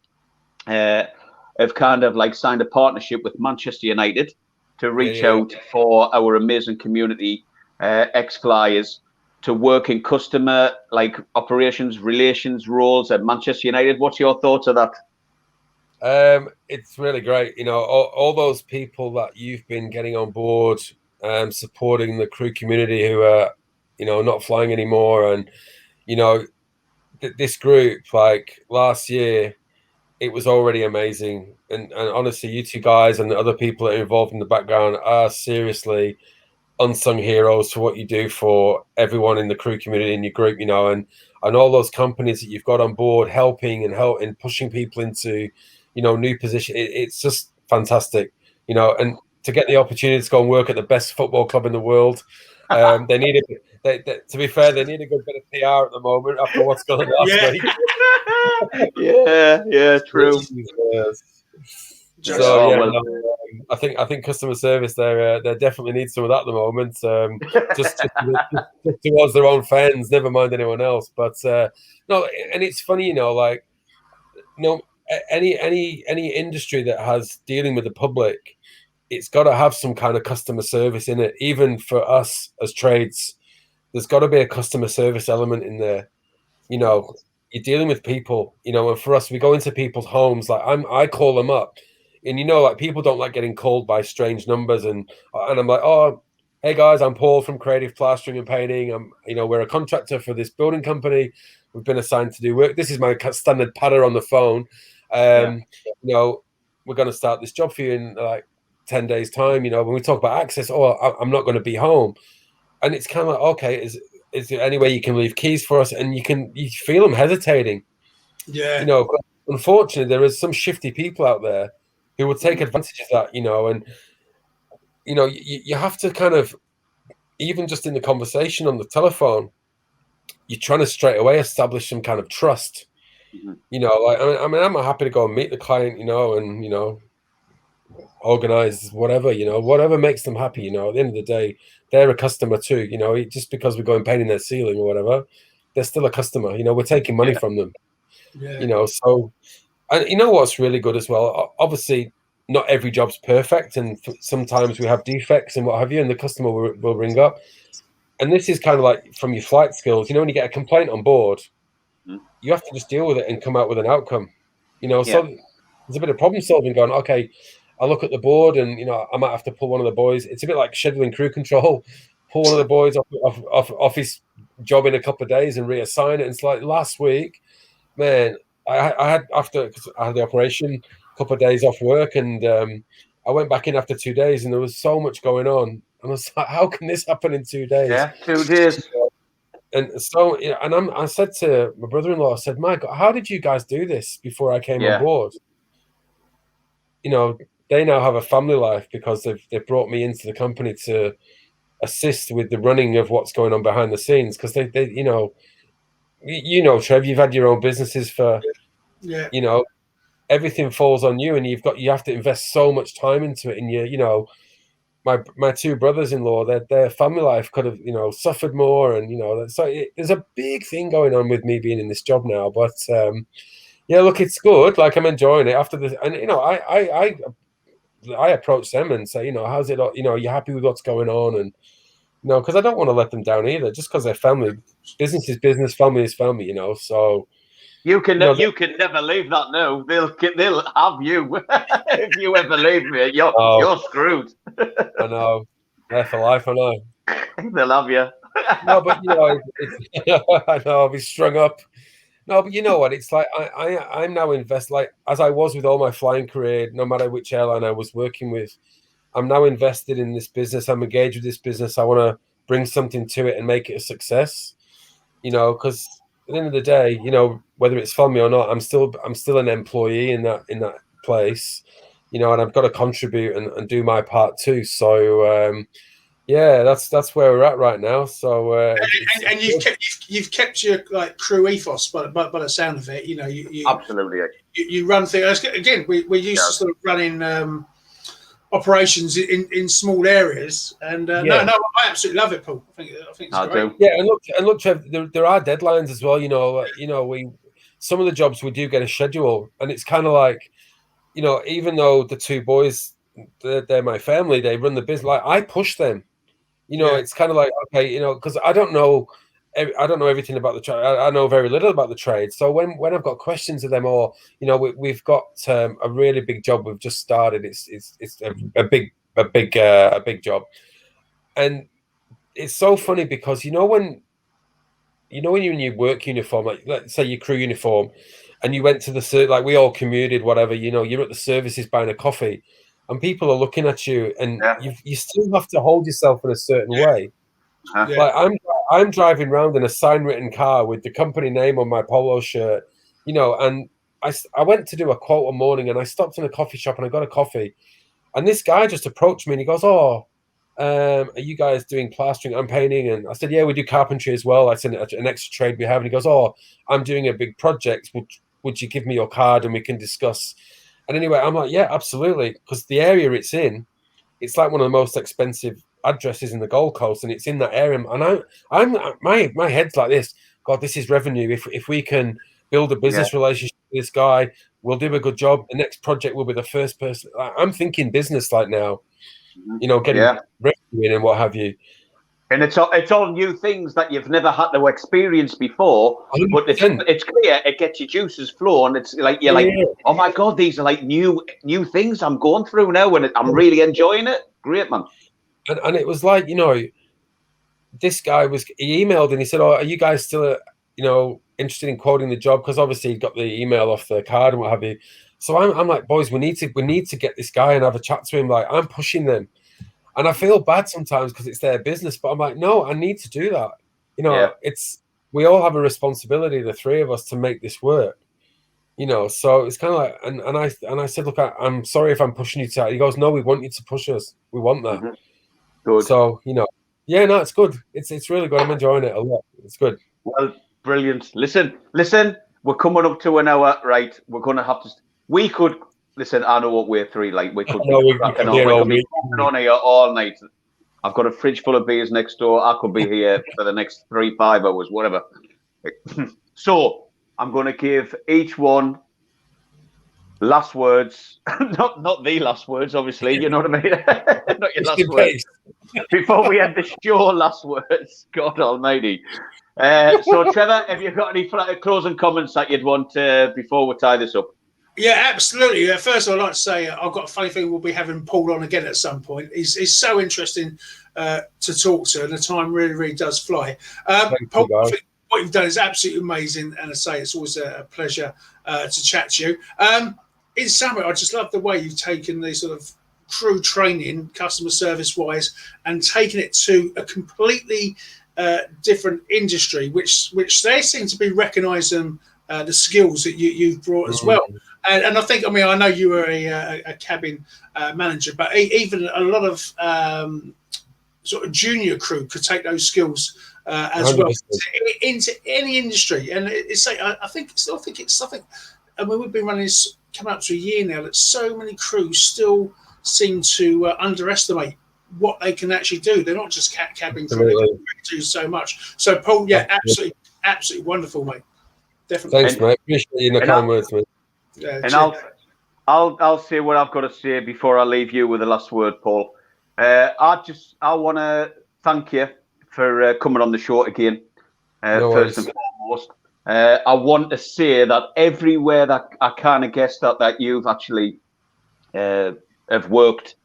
have kind of like signed a partnership with Manchester United to reach out for our amazing community ex-flyers to work in customer like operations relations roles at Manchester United. What's your thoughts of that? It's really great. You know, all those people that you've been getting on board, supporting the crew community who are, you know, not flying anymore. And, you know, this group, like last year, it was already amazing. And honestly, you two guys and the other people that are involved in the background are seriously unsung heroes for what you do for everyone in the crew community in your group, you know, and all those companies that you've got on board helping and pushing people into, you know, new position. It's just fantastic, you know, and to get the opportunity to go and work at the best football club in the world. They need to be fair, they need a good bit of PR at the moment after what's going on last week. yeah, true. So I think customer service there definitely needs some of that at the moment. Just towards their own fans, never mind anyone else. But no, and it's funny, you know, like any industry that has dealing with the public, it's got to have some kind of customer service in it. Even for us as trades, there's got to be a customer service element in there. You know, you're dealing with people, you know, and for us, we go into people's homes. Like I call them up, and you know, like people don't like getting called by strange numbers, and I'm like, oh, hey guys, I'm Paul from Creative Plastering and Painting. We're a contractor for this building company. We've been assigned to do work. This is my standard patter on the phone. You know, we're going to start this job for you in like 10 days time. You know, when we talk about access, I'm not going to be home. And it's kind of like, okay, is there any way you can leave keys for us? And you feel them hesitating. Yeah. You know, but unfortunately, there is some shifty people out there who would take advantage of that, you know, and, you know, you have to kind of, even just in the conversation on the telephone, you're trying to straight away establish some kind of trust. You know, like, I mean, I'm happy to go and meet the client, you know, and, you know, organize whatever, you know, whatever makes them happy, you know. At the end of the day, they're a customer too, you know. Just because we're going painting their ceiling or whatever, they're still a customer, you know. We're taking money from them, you know. So, and you know what's really good as well, obviously not every job's perfect, and sometimes we have defects and what have you, and the customer will ring up. And this is kind of like from your flight skills, you know, when you get a complaint on board, you have to just deal with it and come out with an outcome, you know. So there's a bit of problem solving going. Okay, I look at the board, and you know, I might have to pull one of the boys. It's a bit like scheduling crew control. Pull one of the boys off his job in a couple of days and reassign it. And it's like last week, man. I had after cause I had the operation, a couple of days off work, and I went back in after 2 days, and there was so much going on. And I was like, how can this happen in 2 days? Yeah, 2 days. And so, you know, and I said to my brother-in-law, I said, "My God, how did you guys do this before I came on board?" You know, they now have a family life because they've brought me into the company to assist with the running of what's going on behind the scenes. Because they you know, Trev, you've had your own businesses for, you know, everything falls on you, and you have to invest so much time into it. And you know, my two brothers-in-law, their family life could have, you know, suffered more, and you know, so there's a big thing going on with me being in this job now. But yeah, look, it's good. Like I'm enjoying it after this, and you know, I approach them and say, you know, how's it? You know, are you happy with what's going on? And you know, because I don't want to let them down either. Just because they're family, business is business, family is family. You know, so. You can never leave that. No, they'll have you if you ever leave me. You're screwed. I know, there for life. I know. They'll have you. No, but you know, I know I'll be strung up. No, but you know what? It's like I'm now invested, like as I was with all my flying career, no matter which airline I was working with. I'm now invested in this business. I'm engaged with this business. I want to bring something to it and make it a success. You know, because the end of the day, you know, whether it's for me or not, I'm still an employee in that place, you know, and I've got to contribute and do my part too. So yeah, that's where we're at right now. So and you've kept your like crew ethos, by the sound of it. You know, you absolutely you run things again. We're used to sort of running operations in small areas, and no, I absolutely love it, Paul. I think it's great. do. Yeah, and look, Trev, there are deadlines as well. You know, we some of the jobs we do get a schedule, and it's kind of like, you know, even though the two boys, they're my family, they run the business. Like I push them. You know, it's kind of like, okay, you know, because I don't know everything about the trade. I know very little about the trade. So when I've got questions of them, or you know, we've got a really big job we've just started. It's a big job, and it's so funny because you know when you're in your work uniform, like let's say your crew uniform, and you went to the like we all commuted, whatever. You know, you're at the services buying a coffee, and people are looking at you, and you still have to hold yourself in a certain way. Like I'm driving around in a sign written car with the company name on my polo shirt, you know, and I went to do a quote one morning, and I stopped in a coffee shop and I got a coffee, and this guy just approached me and he goes, "Oh, are you guys doing plastering and painting?" And I said, "Yeah, we do carpentry as well. That's an extra trade we have." And he goes, "Oh, I'm doing a big project. Would you give me your card and we can discuss?" And anyway, I'm like, "Yeah, absolutely," because the area it's in, it's like one of the most expensive addresses in the Gold Coast, and it's in that area. And I'm my head's like this. God, this is revenue. If we can build a business relationship with this guy, we'll do a good job. The next project will be the first person. I'm thinking business like now, you know, getting revenue in and what have you. And it's all new things that you've never had to experience before. 100%. But it's clear it gets your juices flowing. It's like you're like, oh my God, these are like new things I'm going through now, and I'm really enjoying it. Great, man. And it was like, you know, this guy he emailed and he said, "Oh, are you guys still, you know, interested in quoting the job?" Because obviously he got the email off the card and what have you. So I'm like, boys, we need to get this guy and have a chat to him. Like I'm pushing them. And I feel bad sometimes because it's their business, but I'm like, no, I need to do that. You know, we all have a responsibility, the three of us, to make this work. You know, so it's kind of like, and I said, look, I'm sorry if I'm pushing you to. He goes, no, we want you to push us. We want that. Mm-hmm. Good. So no, it's good. It's really good. I'm enjoying it a lot. It's good. Well, brilliant. Listen. We're coming up to an hour, right? We're going to have to. We could. Listen, I know what we're three like. We could be cracking on here all night. I've got a fridge full of beers next door. I could be here for the next 3-5 hours, whatever. So I'm going to give each one last words. not the last words, obviously. You know what I mean? Not your last words. Before we end the show, last words. God Almighty. So Trevor, have you got any closing comments that you'd want before we tie this up? Yeah, absolutely. First, I'd like to say I've got a funny thing. We'll be having Paul on again at some point. He's so interesting to talk to, and the time really, really does fly. Paul, I think what you've done is absolutely amazing, and I say it's always a pleasure to chat to you. In summary, I just love the way you've taken the sort of crew training, customer service-wise, and taken it to a completely different industry, which they seem to be recognising the skills that you've brought as well. And I think, I mean, I know you were a cabin manager, but even a lot of sort of junior crew could take those skills as 100%. Well into any industry. And it's like, I still think it's something. I mean, we've been running this coming up to a year now that so many crews still seem to underestimate what they can actually do. They're not just cabin crew; they can do so much. So, Paul, absolutely wonderful, mate. Definitely. Thanks, mate. Appreciate your kind words, mate. And I'll say what I've got to say before I leave you with the last word, Paul. I want to thank you for coming on the show again. First and foremost, I want to say that everywhere that I kind of guessed that you've actually have worked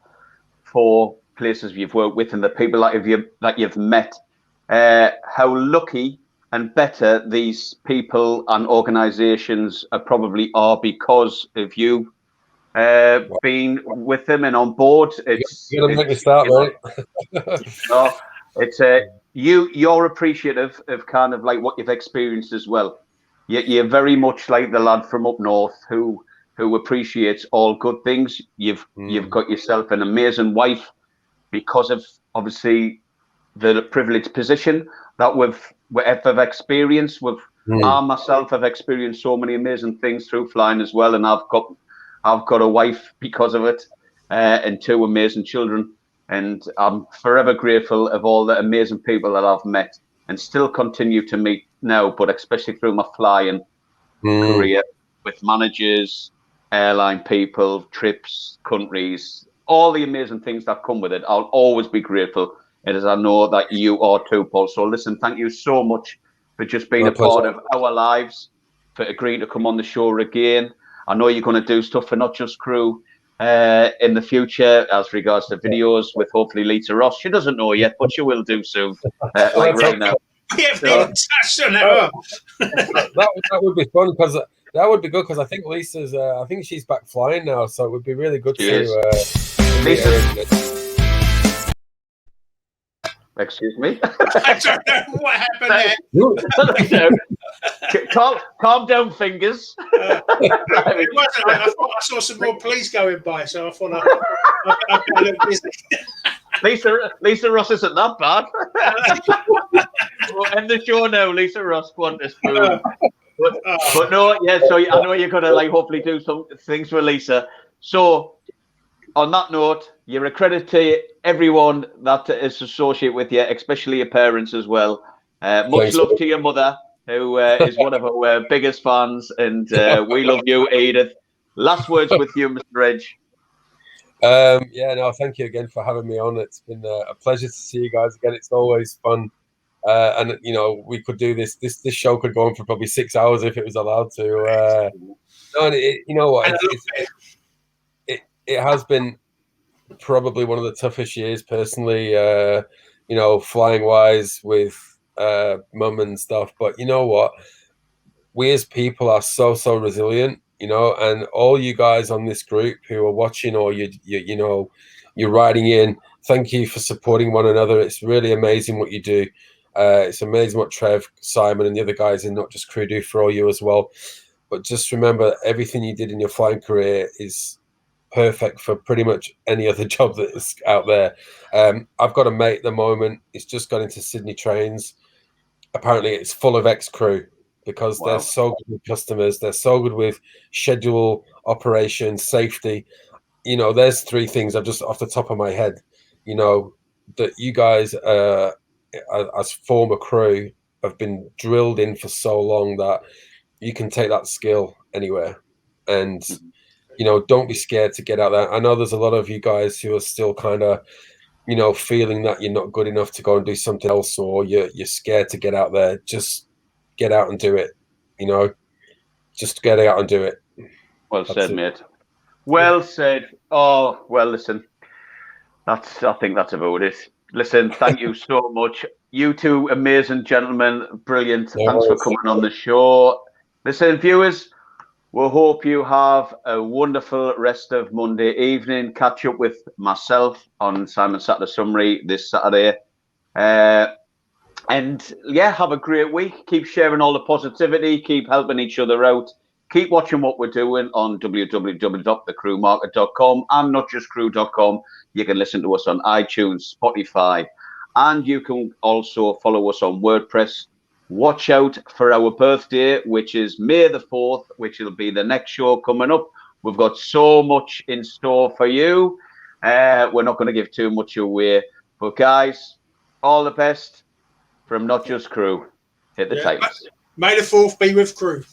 for, places you've worked with, and the people that you've met, how lucky and better these people and organisations probably are because of you being with them and on board. It's you're gonna make me start, right? you're appreciative of kind of like what you've experienced as well. You're very much like the lad from up north who appreciates all good things. You've got yourself an amazing wife because of obviously the privileged position that we've experienced. I myself have experienced so many amazing things through flying as well, and I've got a wife because of it, and 2 amazing children. And I'm forever grateful of all the amazing people that I've met and still continue to meet now, but especially through my flying career with managers, airline people, trips, countries, all the amazing things that come with it. I'll always be grateful, and as I know that you are too, Paul. So listen, thank you so much for just being a part of our lives, for agreeing to come on the show again. I know you're going to do stuff for Not Just Crew in the future as regards to videos with hopefully Lisa Ross. She doesn't know yet, but she will do soon, like right now. That would be fun, because that would be good, because I think Lisa's I think she's back flying now, so it would be really good to Lisa. Excuse me. I don't know what happened there. Calm down, fingers. I thought I saw some more police going by, so I thought I'd be a little busy. Lisa Ross isn't that bad. We'll end the show now. Lisa Ross, Qantas food. But no, yeah. So I know you're gonna like hopefully do some things with Lisa. So on that note, you're a credit to everyone that is associated with you, especially your parents as well. Much love to your mother, who is one of our biggest fans, and we love you, Edith. Last words with you, Mr. Edge. Thank you again for having me on. It's been a pleasure to see you guys again. It's always fun, and we could do this show could go on for probably 6 hours if it was allowed to. It has been probably one of the toughest years personally, flying wise with mum and stuff. But you know what? We as people are so resilient, and all you guys on this group who are watching, or you're writing in, thank you for supporting one another. It's really amazing what you do. It's amazing what Trev, Simon, and the other guys in Not Just Crew do for all you as well. But just remember, everything you did in your flying career is perfect for pretty much any other job that is out there. I've got a mate at the moment. He's just got into Sydney Trains. Apparently, it's full of ex-crew because they're so good with customers. They're so good with schedule, operation, safety. There's 3 things I've just off the top of my head, that you guys, as former crew, have been drilled in for so long that you can take that skill anywhere. And don't be scared to get out there. I know there's a lot of you guys who are still kind of, feeling that you're not good enough to go and do something else, or you're scared to get out there. Just get out and do it. Just get out and do it. Well said, mate. Well said. Oh, well, listen, I think that's about it. Listen, thank you so much. You 2 amazing gentlemen, brilliant. Thanks for coming on the show. Listen, viewers, we hope you have a wonderful rest of Monday evening. Catch up with myself on Simon Saturday Summary this Saturday. And yeah, have a great week. Keep sharing all the positivity. Keep helping each other out. Keep watching what we're doing on www.thecrewmarket.com and notjustcrew.com. You can listen to us on iTunes, Spotify, and you can also follow us on WordPress. Watch out for our birthday, which is May the 4th, which will be the next show coming up. We've got so much in store for you. We're not going to give too much away. But guys, all the best from Not Just Crew. Hit the tapes. May the 4th be with crew.